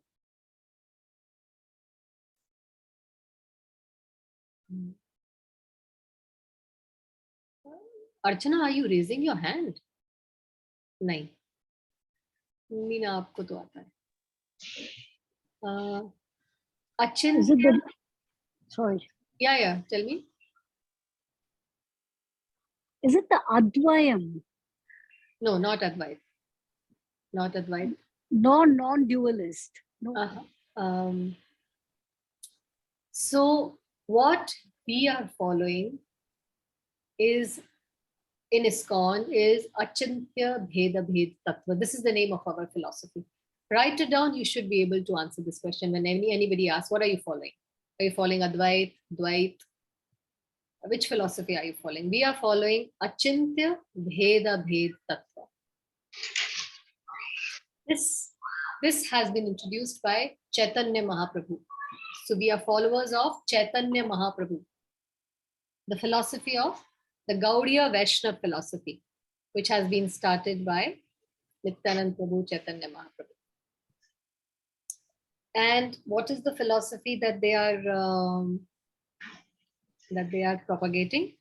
Archana, are you raising your hand? नहीं. मीना, आपको तो आता है. Is it Achintya. the, sorry, Yeah, tell me. is it the Advayam? No, not Advait. Not Advait. Non-dualist. No. So what we are following is in ISKCON is Achintya Bheda Bhed Tattva. This is the name of our philosophy. Write it down. You should be able to answer this question when anybody asks, what are you following? Are you following Advait, Dvait? Which philosophy are you following? We are following Achintya Bheda Bhed Tattva. This has been introduced by Chaitanya Mahaprabhu. So we are followers of Chaitanya Mahaprabhu, the philosophy of the Gaudiya Vaishnava philosophy, which has been started by Nityananda Prabhu, Chaitanya Mahaprabhu. And what is the philosophy that they are propagating?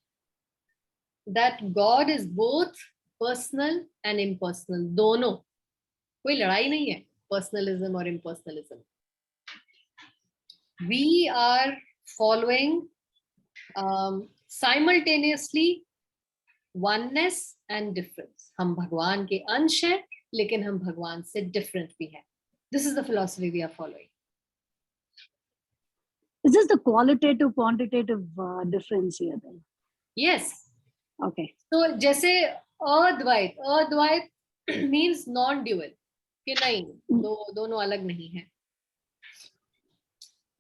That God is both personal and impersonal. दोनों. कोई लड़ाई नहीं है personalism or impersonalism. We are following simultaneously oneness and difference. हम भगवान के अंश हैं, लेकिन हम भगवान से different भी हैं. This is the philosophy we are following. Is this the qualitative, quantitative difference here then? Yes. Okay. So जैसे अद्वैत means non-dual. कि नहीं, दोनों अलग नहीं है,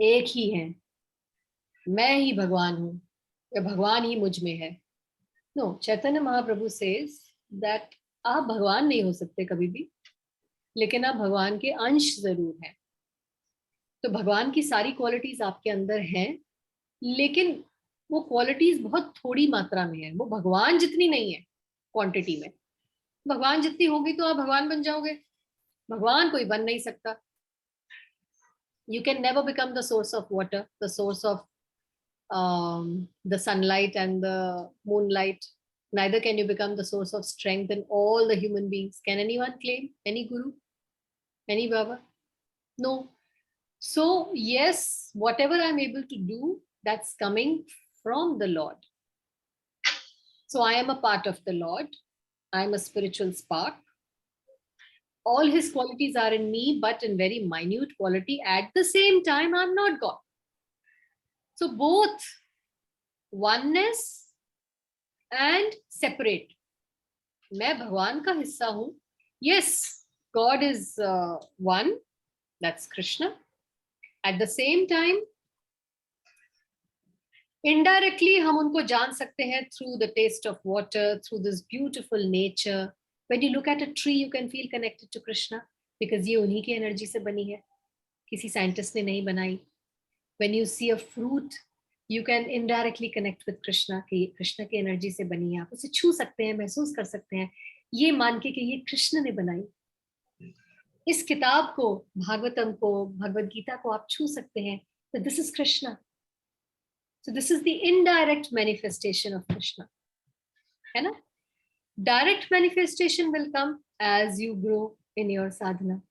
एक ही है, मैं ही भगवान हूं या भगवान ही मुझ में है. No, Chaitanya Mahaprabhu says that आप भगवान नहीं हो सकते कभी भी, लेकिन आप भगवान के अंश जरूर हैं. तो भगवान की सारी क्वालिटीज आपके अंदर हैं, लेकिन वो क्वालिटीज बहुत थोड़ी मात्रा में है. वो भगवान जितनी नहीं है क्वांटिटी में. भगवान जितनी होगी तो आप भगवान बन जाओगे. भगवान कोई बन नहीं सकता. You can never become the source of water, the source of the sunlight and the moonlight. Neither can you become the source of strength in all the human beings. Can anyone claim? Any guru? Any Baba? No. So yes, whatever I'm able to do, that's coming from the Lord. So I am a part of the Lord. I'm a spiritual spark. All his qualities are in me, but in very minute quality. At the same time, I'm not God. So both oneness and separate. मैं भगवान का हिस्सा हूं. Yes, God is one. That's Krishna. At the same time, indirectly हम उनको जान सकते हैं through the taste of water, through this beautiful nature. When you look at a tree, you can feel connected to Krishna because ये उन्हीं की energy से बनी है, किसी साइंटिस्ट ने नहीं बनाई. When you see a fruit, you can indirectly connect with Krishna कि ये कृष्ण की एनर्जी से बनी है. आप उसे छू सकते हैं, महसूस कर सकते हैं, ये मान के कि ये कृष्ण ने बनाई. इस किताब को, भागवतम को, भगवद गीता को आप छू सकते हैं. So this is Krishna. So this is the indirect manifestation of Krishna. है ना? Direct manifestation will come as you grow in your sadhana.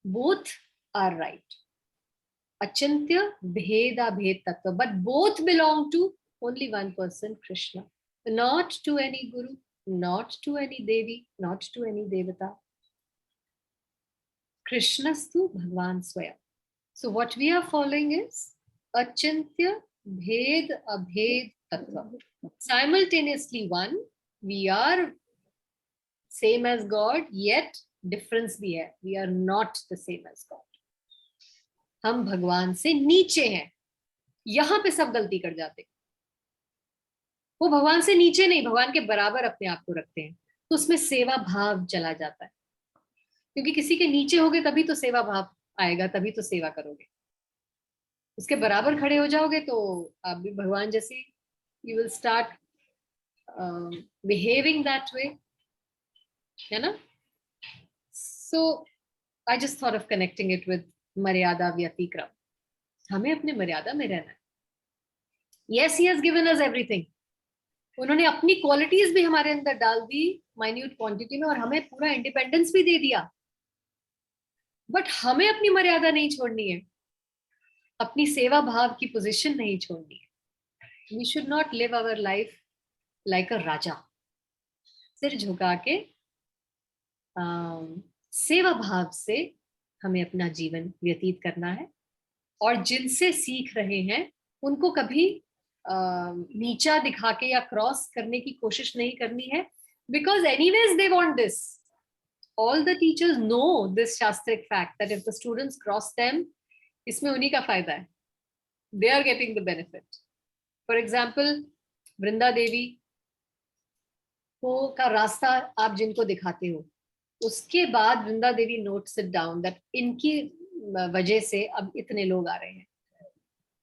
Both are right. Achintya Bheda Bhed Tattva. But both belong to only one person, Krishna. Not to any guru, not to any devi, not to any devata. Krishnastu Bhagwan Swayam. So what we are following is Achintya Bhed Abhed Tattva. Simultaneously one, we are same as God, yet difference भी है. We are not the same as God. हम भगवान से नीचे हैं. यहां पे सब गलती कर जाते. वो भगवान से नीचे नहीं, भगवान के बराबर अपने आप को रखते हैं. तो उसमें सेवा भाव चला जाता है. क्योंकि किसी के नीचे होगे तभी तो सेवा भाव आएगा, तभी तो सेवा करोगे. उसके बराबर खड़े हो जाओगे तो आप भी भगवान जैसे, you will start behaving that way. है ना? So I just thought of connecting it with मर्यादा व्यतिक्रम. हमें अपने मर्यादा में रहना है. Yes, he has given us everything. उन्होंने अपनी क्वालिटीज भी हमारे अंदर डाल दी माइन्यूट क्वांटिटी में और हमें पूरा इंडिपेंडेंस भी दे दिया. बट हमें अपनी मर्यादा नहीं छोड़नी है. अपनी सेवा भाव की पोजीशन नहीं छोड़नी है। We should not live our life like a raja, सिर झुका के सेवा भाव से हमें अपना जीवन व्यतीत करना है। और जिनसे सीख रहे हैं उनको कभी नीचा दिखा के या क्रॉस करने की कोशिश नहीं करनी है, because anyways they want this. All the teachers know this शास्त्रिक fact that if the students cross them, इसमें उन्हीं का फायदा है, they are getting the benefit. For example, Vrinda Devi को का रास्ता आप जिनको दिखाते हो, उसके बाद Vrinda Devi notes it down that इनकी वजह से अब इतने लोग आ रहे हैं।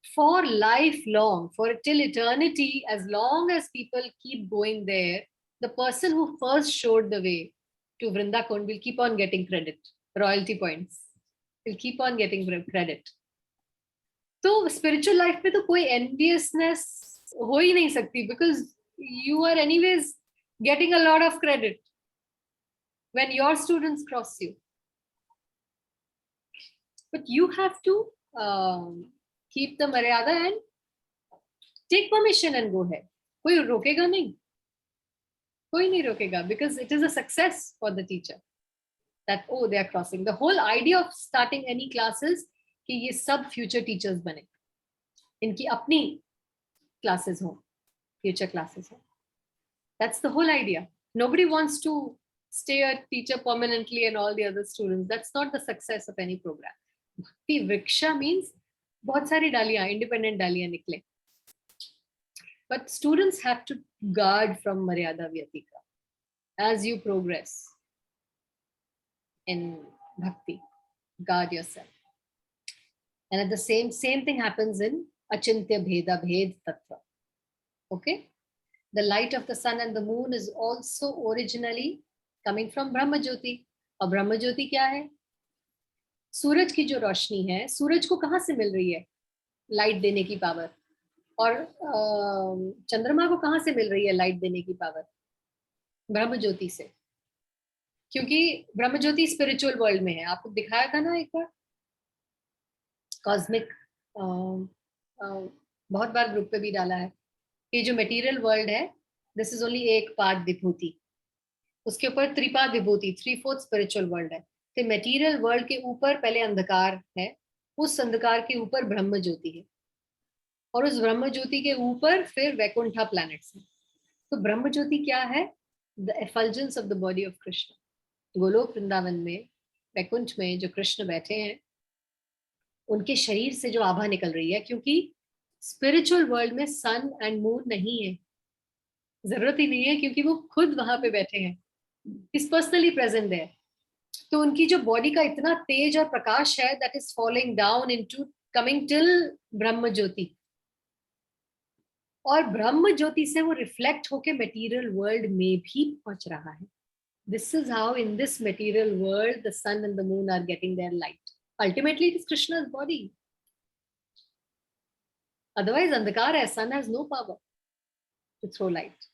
For lifelong, for till eternity, as long as people keep going there, the person who first showed the way to Vrinda Kund will keep on getting credit, royalty points, will keep on getting credit. तो spiritual life में तो कोई enviousness हो ही नहीं सकती, because you are anyways getting a lot of credit when your students cross you. But you have to keep the maryada and take permission and go ahead. कोई रोकेगा नहीं, कोई नहीं रोकेगा, because it is a success for the teacher that oh they are crossing. The whole idea of starting any classes कि ये सब future teachers बने, इनकी अपनी classes हो, future classes हो. That's the whole idea. Nobody wants to stay a teacher permanently and all the other students. That's not the success of any program. Bhakti Vriksha means बहुत सारी डालियां, independent डालियां निकले, but students have to guard from maryada vyatika as you progress in bhakti. Guard yourself. And at the same thing happens in achintya bheda bhed tattva. Okay, the light of the sun and the moon is also originally coming from brahma jyoti. और ब्रह्म ज्योति क्या है? सूरज की जो रोशनी है, सूरज को कहाँ से मिल रही है लाइट देने की पावर, और चंद्रमा को कहाँ से मिल रही है लाइट देने की पावर? ब्रह्म ज्योति से, क्योंकि ब्रह्म ज्योति स्पिरिचुअल वर्ल्ड में है। आपको दिखाया था ना एक बार, कॉस्मिक, बहुत बार ग्रुप पे भी डाला है। ये जो मटेरियल वर्ल्ड है, दिस इज ओनली एक पाद विभूति, उसके ऊपर त्रिपाद विभूति, 3/4 स्पिरिचुअल वर्ल्ड है। तो मटेरियल वर्ल्ड के ऊपर पहले अंधकार है, उस अंधकार के ऊपर ब्रह्म ज्योति है, और उस ब्रह्म ज्योति के ऊपर फिर वैकुंठा प्लैनेट्स हैं। तो ब्रह्म ज्योति क्या है? The effulgence of the body of Krishna. Goloka Vrindavan में, वैकुंठ में जो कृष्ण बैठे हैं, उनके शरीर से जो आभा निकल रही है, क्योंकि स्पिरिचुअल वर्ल्ड में सन एंड मून नहीं है, जरूरत ही नहीं है, क्योंकि वो खुद वहां पे बैठे हैं, इज पर्सनली प्रेजेंट देयर। तो उनकी जो बॉडी का इतना तेज और प्रकाश है, that is following down into coming till ब्रह्म ज्योति, और ब्रह्म ज्योति से वो रिफ्लेक्ट होके मटेरियल वर्ल्ड में भी पहुंच रहा है। This is how in this material world the sun and the moon are getting their light. Ultimately it is Krishna's body, otherwise अंधकार है, sun has no power to throw light,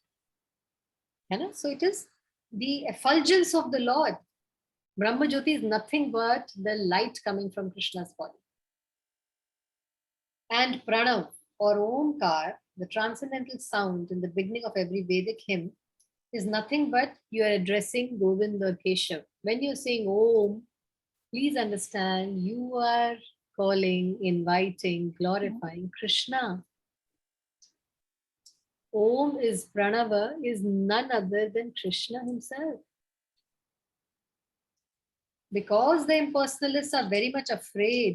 है ना? So it is the effulgence of the lord. Brahma Jyoti is nothing but the light coming from Krishna's body. And Pranav or Omkar, the transcendental sound in the beginning of every Vedic hymn, is nothing but you are addressing Govind or Keshav. When you're saying Om, please understand you are calling, inviting, glorifying Krishna. Om is Pranava, is none other than Krishna himself. Because the impersonalists are very much afraid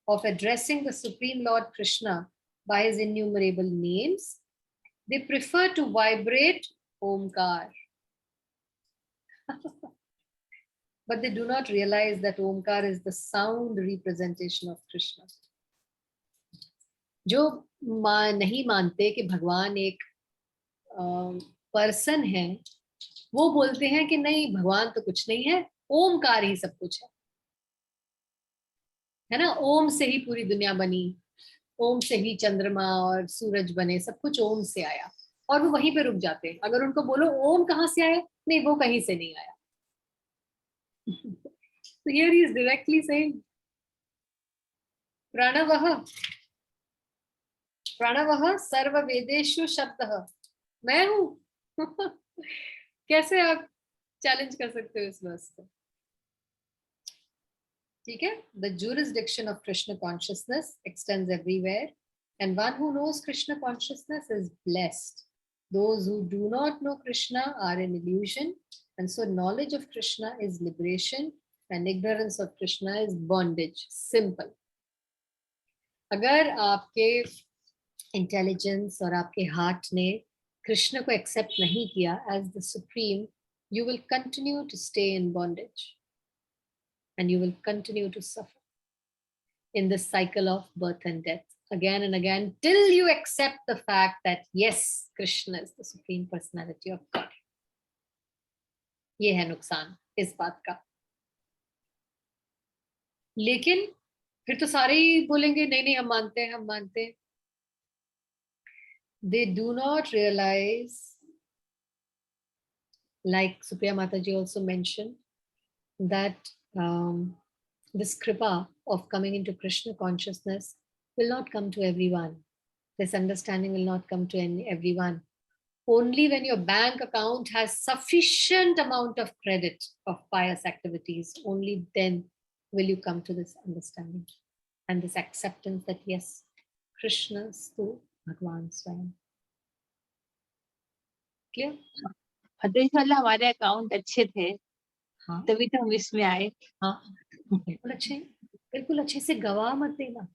of addressing the Supreme Lord Krishna by his innumerable names, they prefer to vibrate Omkar. But they do not realize that Omkar is the sound representation of Krishna. जो नहीं मानते कि भगवान एक person है, वो बोलते हैं कि नहीं, भगवान तो कुछ नहीं है, ओमकार ही सब कुछ है ना? ओम से ही पूरी दुनिया बनी, ओम से ही चंद्रमा और सूरज बने, सब कुछ ओम से आया, और वो वहीं पे रुक जाते हैं। अगर उनको बोलो ओम कहाँ से आया, नहीं, वो कहीं से नहीं आया। So here he is directly saying प्रणवः, प्रणवः सर्ववेदेषु शब्दः, मैं हूं। कैसे आप चैलेंज कर सकते हो इस वर्स को? ठीक है, the jurisdiction of Krishna consciousness extends everywhere, and one who knows Krishna consciousness is blessed. Those who do not know Krishna are in illusion, and so knowledge of Krishna is liberation, and ignorance of Krishna is bondage. Simple. अगर आपके intelligence और आपके heart ने कृष्ण को accept नहीं किया as the supreme, you will continue to stay in bondage. And you will continue to suffer in this cycle of birth and death again and again till you accept the fact that yes, Krishna is the supreme personality of God. ये है नुकसान इस बात का. लेकिन फिर तो सारे ही बोलेंगे नहीं नहीं हम मानते हैं, हम मानते हैं. They do not realize, like Supriya Mataji also mentioned, that this kripa of coming into Krishna consciousness will not come to everyone. This understanding will not come to everyone. Only when your bank account has sufficient amount of credit of pious activities, only then will you come to this understanding and this acceptance that yes, Krishna is to Bhagwan Swayam. Clear? वाला हमारे account अच्छे थे, हाँ, तभी तो हम इसमें आए. हाँ, बिल्कुल अच्छे से गवा मत देना.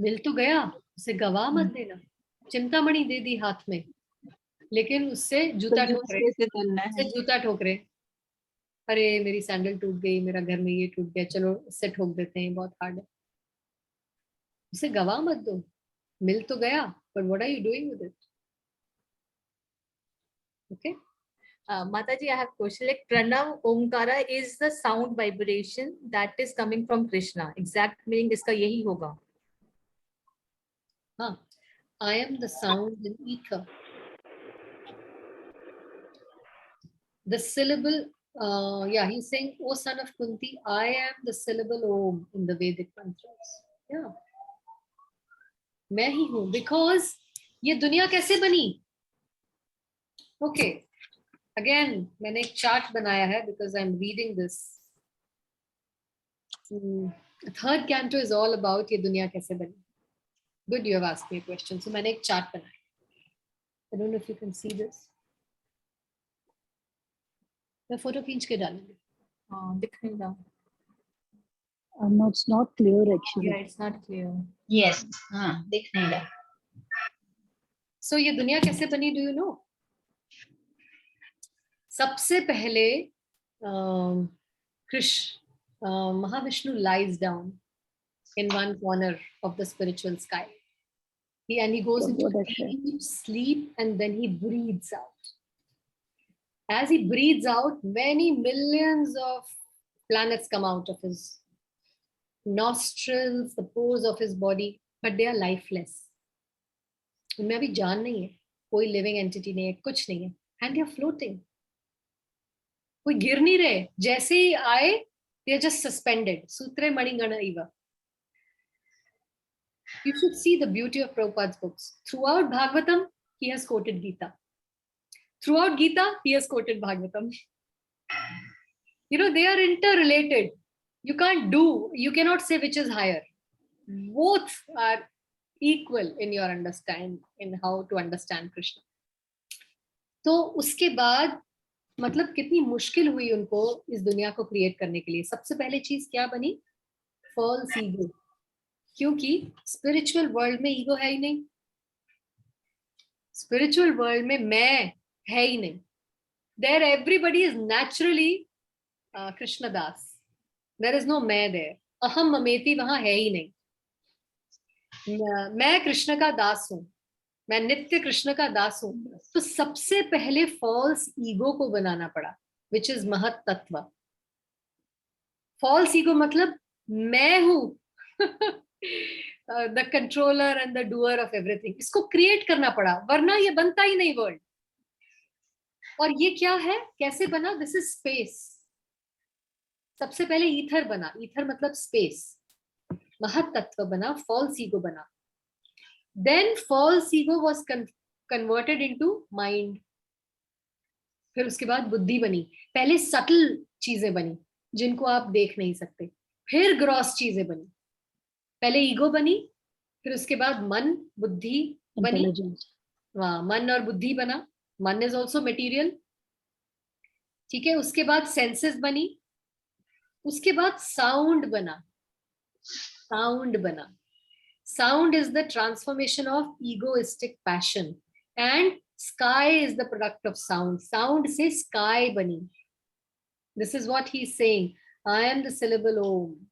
मिल तो गया, उसे गवा मत देना. चिंतामणि दे दी हाथ में, लेकिन उससे जूता ठोक रहे, उससे जूता ठोक रहे. अरे मेरी सैंडल टूट गई, मेरा घर में ये टूट गया, चलो इससे ठोक देते हैं, बहुत हार्ड है. उसे गवा मत दो. मिल तो गया, but what are you doing with it? Okay. Mataji, I have a question. Like Pranav Omkara is the sound vibration that is coming from Krishna. Exact meaning इसका यही होगा. हाँ, I am the sound in ether. The syllable, yeah, he's saying, O son of Kunti, I am the syllable Om in the Vedic mantras. Yeah. मैं ही हूँ, because ये दुनिया कैसे बनी? Okay. Again, मैंने एक चार्ट बनाया है because I'm reading this. Third canto is all about ये दुनिया कैसे बनी. Good, you have asked me a question. So मैंने एक चार्ट बनाया. I don't know if you can see this. मैं फोटो खींच के डालूंगी. हाँ, दिख नहीं रहा. No, it's not clear actually. Yeah, it's not clear. Yes, हाँ, दिख नहीं रहा. So ये दुनिया कैसे बनी? Do you know? सबसे पहले Mahavishnu lies down in one corner of the spiritual sky. He goes into deep sleep and then he breathes out. As he breathes out, many millions of planets come out of his nostrils, the pores of his body, but they are lifeless. उनमें अभी जान नहीं है, कोई living entity नहीं है, कुछ नहीं है, and they are floating. कोई गिर नहीं रहे, जैसे ही आए they are just suspended. Sutre Manigana Iva. You should see the beauty of Prabhupada's books. Throughout Bhagavatam, he has quoted Gita. Throughout Gita, he has quoted Bhagavatam. You know, they are interrelated. You cannot say which is higher. Both are equal in your understanding, in how to understand Krishna. तो उसके बाद मतलब कितनी मुश्किल हुई उनको इस दुनिया को क्रिएट करने के लिए. सबसे पहले चीज क्या बनी? False ego. क्योंकि स्पिरिचुअल वर्ल्ड में ईगो है ही नहीं. स्पिरिचुअल वर्ल्ड में मैं है ही नहीं. There everybody is naturally Krishnadas. There is no मैं देयर. अहम ममेति वहां है ही नहीं. मैं कृष्ण का दास हूं, मैं नित्य कृष्ण का दास हूं. तो सबसे पहले फॉल्स ईगो को बनाना पड़ा, विच इज महत तत्व. फॉल्स ईगो मतलब मैं हूं the controller and the doer of everything. इसको क्रिएट करना पड़ा, वरना ये बनता ही नहीं वर्ल्ड. और ये क्या है, कैसे बना? This is space. सबसे पहले ईथर बना. ईथर मतलब स्पेस. महतत्व बना, false ego बना. Then false ego was converted into mind. फिर उसके बाद बुद्धि बनी. पहले सटल चीजें बनी जिनको आप देख नहीं सकते, फिर ग्रॉस चीजें बनी. पहले ईगो बनी, फिर उसके बाद मन, बुद्धि बनी. वाह, मन और बुद्धि बना. मन इज ऑल्सो मटेरियल. ठीक है. उसके बाद सेंसेस बनी, उसके बाद साउंड बना. साउंड बना. Sound is the transformation of egoistic passion, and sky is the product of sound. Sound से sky बनी. This is what he's saying. I am the syllable Om.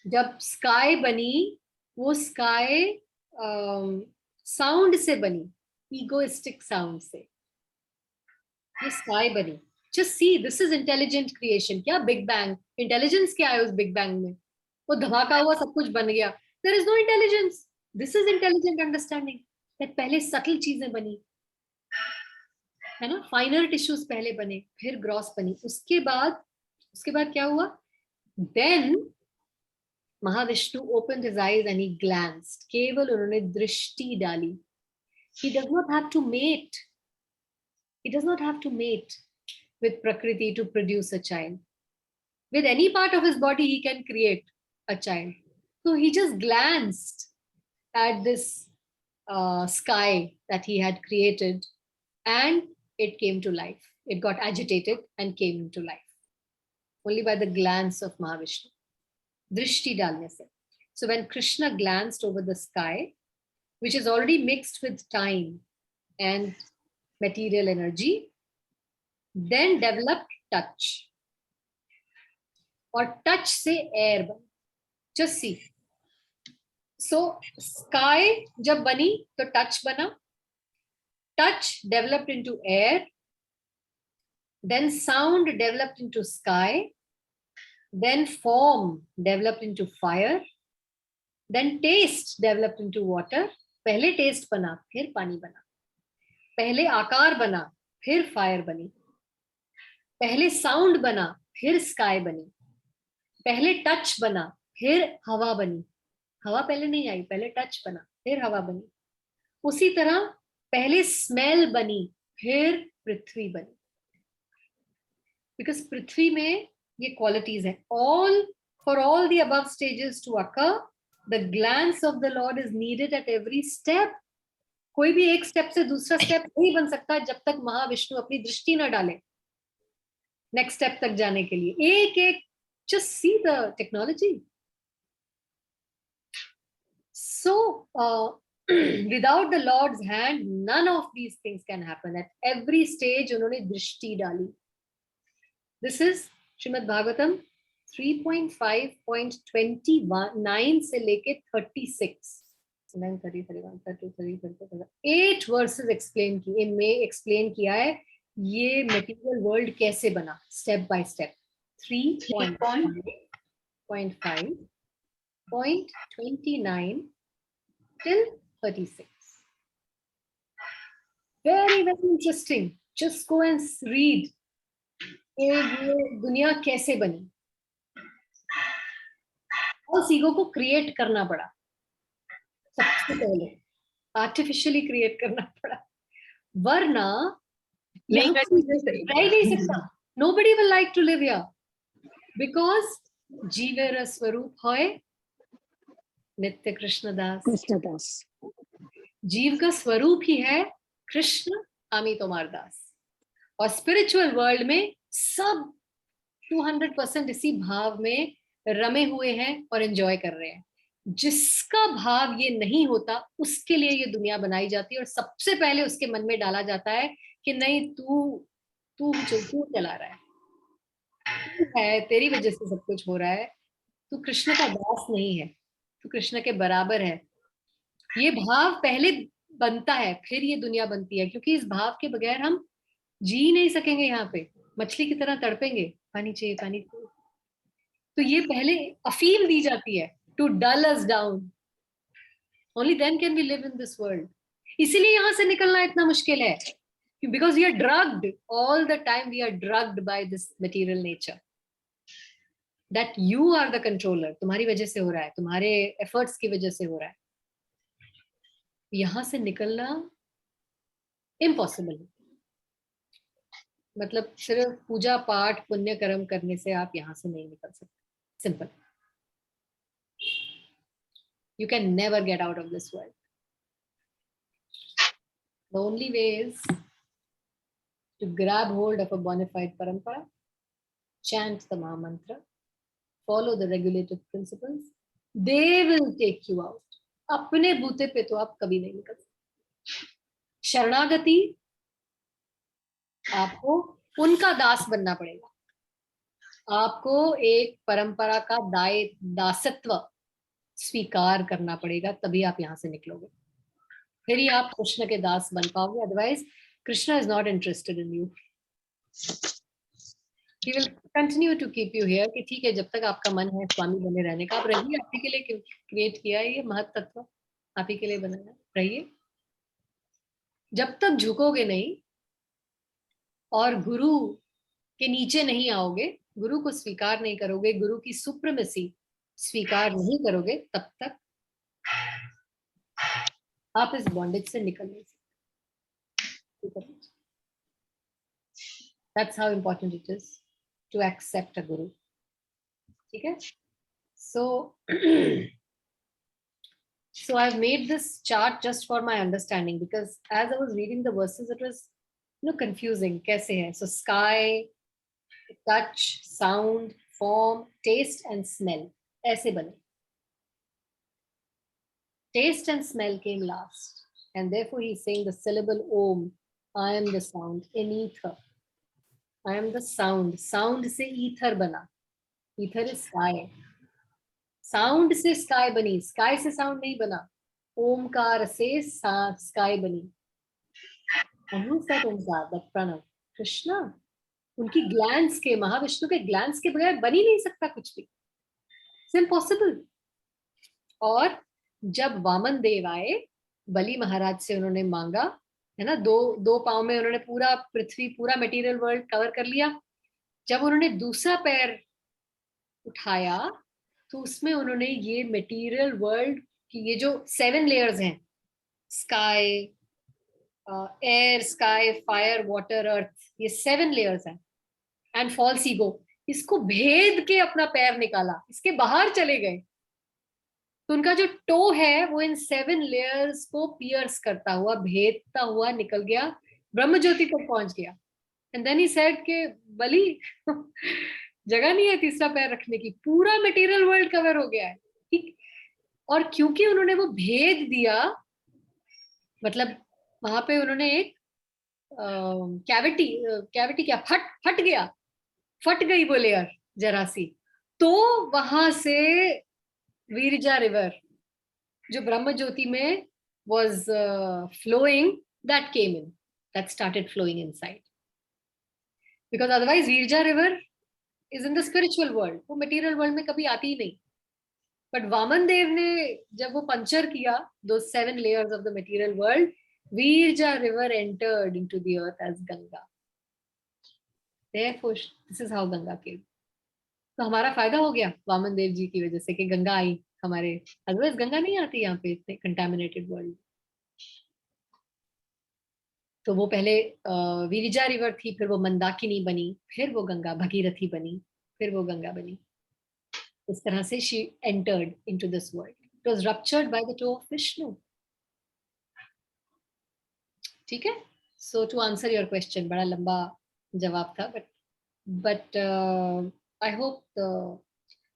जब sky बनी, वो sky sound से बनी, egoistic sound से. ये sky बनी. Just see, this is intelligent creation. क्या Big Bang? Intelligence क्या है उस Big Bang में? वो धमाका हुआ, सब कुछ बन गया. There is no intelligence. This is intelligent understanding. That पहले subtle चीजें बनी, है ना? Finer tissues पहले बने, फिर gross बनी. उसके बाद क्या हुआ? Then Mahavishnu opened his eyes and he glanced. केवल उन्होंने दृष्टि डाली. He does not have to mate. He does not have to mate with Prakriti to produce a child. With any part of his body, he can create a child. So he just glanced at this sky that he had created, and it came to life. It got agitated and came into life. Only by the glance of Mahavishnu. Drishti dalne se. So when Krishna glanced over the sky, which is already mixed with time and material energy, then developed touch. और touch से air बना. Just see. So sky जब बनी तो touch बना. Touch developed into air. Then sound developed into sky. Then form developed into fire. Then taste developed into water. पहले taste बना, फिर पानी बना. पहले आकार बना, फिर fire बनी. पहले sound बना, फिर sky बनी. पहले touch बना, फिर हवा बनी. हवा पहले नहीं आई, पहले touch बना, फिर हवा बनी. उसी तरह पहले smell बनी, फिर पृथ्वी बनी. Because पृथ्वी में ये qualities हैं. For all the above stages to occur, the glance of the Lord is needed at every step. कोई भी एक step से दूसरा step नहीं बन सकता जब तक महाविष्णु अपनी दृष्टि न डाले next step तक जाने के लिए. एक just see the technology. So without the Lord's hand, none of these things can happen. At every stage उन्होंने दृष्टि डाली. This is Srimad Bhagavatam 3.5.29 से लेके 36. 30, 31, 32, 33, 8 verses explain की. इनमें explain किया है ये material world कैसे बना step by step. 3.5.29 till 36. Very, very interesting. Just go and read. ये दुनिया कैसे बनी. उस ईगो को क्रिएट करना पड़ा सबसे पहले, आर्टिफिशियली क्रिएट करना पड़ा, वरना रह नहीं सकता. Nobody will like to live here because जीवेर स्वरूप है नित्य कृष्णदास. जीव का स्वरूप ही है कृष्ण आमी तोमार दास. और स्पिरिचुअल वर्ल्ड में सब 200% इसी भाव में रमे हुए हैं और एंजॉय कर रहे हैं. जिसका भाव ये नहीं होता उसके लिए ये दुनिया बनाई जाती है और सबसे पहले उसके मन में डाला जाता है कि नहीं तू चला रहा है, तेरी वजह से सब कुछ हो रहा है, तू कृष्ण का दास नहीं है, तू कृष्ण के बराबर है. ये भाव पहले बनता है फिर ये दुनिया बनती है, क्योंकि इस भाव के बगैर हम जी नहीं सकेंगे. यहाँ पे मछली की तरह तड़पेंगे, पानी चाहिए पानी चाहिए. तो ये पहले अफीम दी जाती है to dull us down. Only then can we live in this world. इसीलिए यहाँ से निकलना इतना मुश्किल है, because we are drugged all the time. We are drugged by this material nature. that you are the controller, तुम्हारी वजह से हो रहा है, तुम्हारे efforts की वजह से हो रहा है, यहां से निकलना impossible है. मतलब सिर्फ पूजा पाठ पुण्य कर्म करने से आप यहाँ से नहीं निकल सकते. Simple. You can never get out of this world. The only way is to grab hold of a bona fide parampara, chant the Maha Mantra, follow the regulated principles. They will take you out. अपने बूते पे तो आप कभी नहीं निकल सकते. शरणागति, आपको उनका दास बनना पड़ेगा. आपको एक परंपरा का दासत्व स्वीकार करना पड़ेगा, तभी आप यहाँ से निकलोगे. फिर ही आप कृष्ण के दास बन पाओगे. Otherwise Krishna is not interested in you. He will continue to keep you here कि ठीक है, जब तक आपका मन है स्वामी बने रहने का, आप रहिए. आप ही के लिए क्रिएट किया है ये महत्त्व, आप ही के लिए बनाया, रहिए. जब तक झुकोगे नहीं और गुरु के नीचे नहीं आओगे, गुरु को स्वीकार नहीं करोगे, गुरु की सुप्रीमेसी स्वीकार नहीं करोगे, तब तक आप इस बॉन्डेज से निकल नहीं सकते. That's how important it is to accept a guru. ठीक है? So I've made this chart just for my understanding, because as I was reading the verses, it was confusing. कैसे है? So sky, touch, sound, form, taste and smell. ऐसे बने. Taste and smell came last, and therefore he's saying the syllable Om. I am the sound in ether. I am the sound. Sound से ether बना. Ether is sky. Sound से sky बनी. Sky से sound नहीं बना. ओमकार से sky बनी. And who's that Omkar? That Pranav. Krishna. उनकी ग्लैंड्स के, महाविष्णु के ग्लैंड्स के बगैर बन ही नहीं सकता कुछ भी. It's impossible. और जब वामन देव आए, बलि महाराज से उन्होंने मांगा, है ना, दो पांव में उन्होंने पूरा पृथ्वी, पूरा मटेरियल वर्ल्ड कवर कर लिया. जब उन्होंने दूसरा पैर उठाया तो उसमें उन्होंने ये मटेरियल वर्ल्ड की ये जो 7 लेयर्स हैं, sky, air, sky, fire, water, earth, ये 7 लेयर्स हैं, एंड फॉल्स ईगो, इसको भेद के अपना पैर निकाला, इसके बाहर चले गए. तो उनका जो टो है वो इन 7 लेयर्स को पियर्स करता हुआ, भेदता हुआ निकल गया, ब्रह्म ज्योति तक पहुंच गया. एंड देन ही सेड के बलि जगह नहीं है तीसरा पैर रखने की, पूरा मटेरियल वर्ल्ड कवर हो गया है. ठीक. और क्योंकि उन्होंने वो भेद दिया, मतलब वहां पे उन्होंने एक कैविटी क्या फट गई वो लेयर जरा सी, तो वहां से वीरजा रिवर जो ब्रह्म ज्योति में was flowing, that came in, that started flowing inside, because otherwise Virja river is in the spiritual world, वो material world में कभी आती ही नहीं. But वामन देव ने जब वो पंचर किया those 7 layers of the material world, Virja river entered into the earth as Ganga. Therefore this is how Ganga came. तो हमारा फायदा हो गया वामन देव जी की वजह से कि गंगा आई हमारे, अदरवाइज गंगा नहीं आती यहाँ पे इतने कंटामिनेटेड वर्ल्ड. तो वो पहले विरिजा रिवर थी, फिर वो मंदाकिनी बनी, फिर वो गंगा भगीरथी बनी, फिर वो गंगा बनी. इस तरह से she entered into this world. It was ruptured by the toe of Vishnu. ठीक है. सो टू आंसर योर क्वेश्चन, बड़ा लंबा जवाब था, but I hope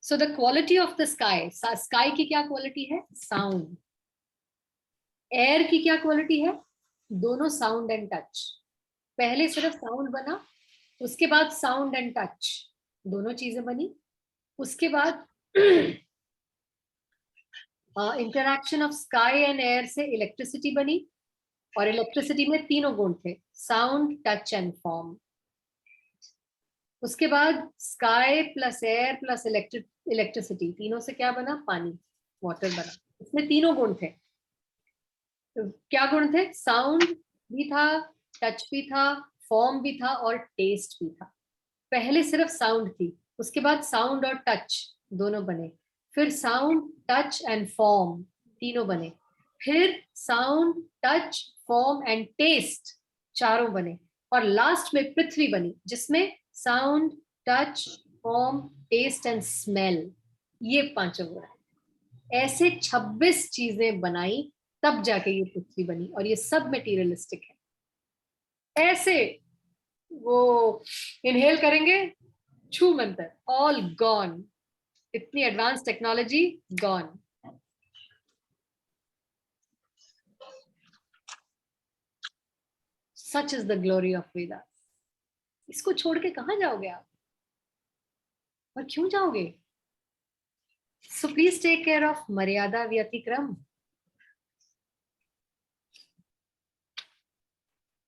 so the quality of the sky की क्या क्वालिटी है? साउंड. एयर की क्या क्वालिटी है? दोनों साउंड एंड टच. पहले सिर्फ साउंड बना, उसके बाद साउंड एंड टच दोनों चीजें बनी. उसके बाद interaction of sky and air से इलेक्ट्रिसिटी बनी, और इलेक्ट्रिसिटी में 3 गुण थे, साउंड, टच एंड फॉर्म. उसके बाद sky plus air plus electricity, तीनों से क्या बना? पानी, वाटर बना. इसमें 3 गुण थे. तो क्या गुण थे? साउंड भी था, टच भी था, फॉर्म भी था और टेस्ट भी था. पहले सिर्फ साउंड थी, उसके बाद साउंड और टच दोनों बने, फिर साउंड टच एंड फॉर्म तीनों बने, फिर sound touch form and taste चारों बने, और लास्ट में पृथ्वी बनी जिसमें sound touch form taste and smell, ये पांचों गुण है। ऐसे 26 चीजें बनाई तब जाके ये पृथ्वी बनी, और ये सब मेटीरियलिस्टिक है। ऐसे वो इनहेल करेंगे, छू मंतर, ऑल गॉन, इतनी advance technology gone. Such is the glory of Vedas. इसको छोड़ के कहां जाओगे आप, और क्यों जाओगे? So please take care of मर्यादा व्यतिक्रम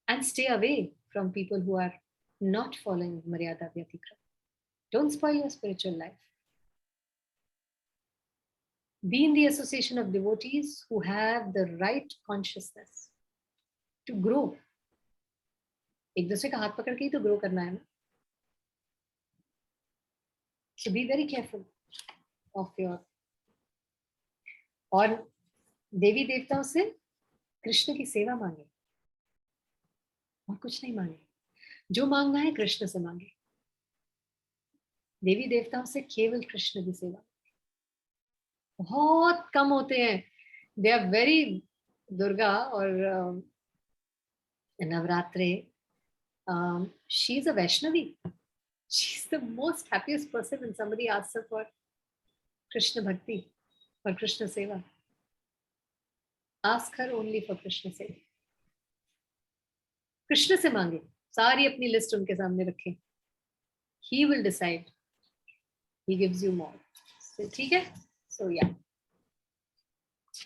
and stay away from people who are not following Maryada Vyatikram. Don't spoil your spiritual life. Be in the association of devotees who have the right consciousness to grow. एक दूसरे का हाथ पकड़ के ही तो grow करना है ना. So be very careful of your. और देवी देवताओं से कृष्ण की सेवा मांगे, और कुछ नहीं मांगे. जो मांगना है कृष्ण से मांगे. देवी देवताओं से केवल कृष्ण की सेवा. बहुत कम होते हैं. दे आर वेरी, दुर्गा और Navratre, she is a Vaishnavi. She is the most happiest person when somebody asks her for Krishna bhakti और Krishna seva. Ask her only for Krishna seva. Krishna से मांगे, सारी अपनी लिस्ट उनके सामने रखें. He will decide, he gives you more. ठीक है. सो या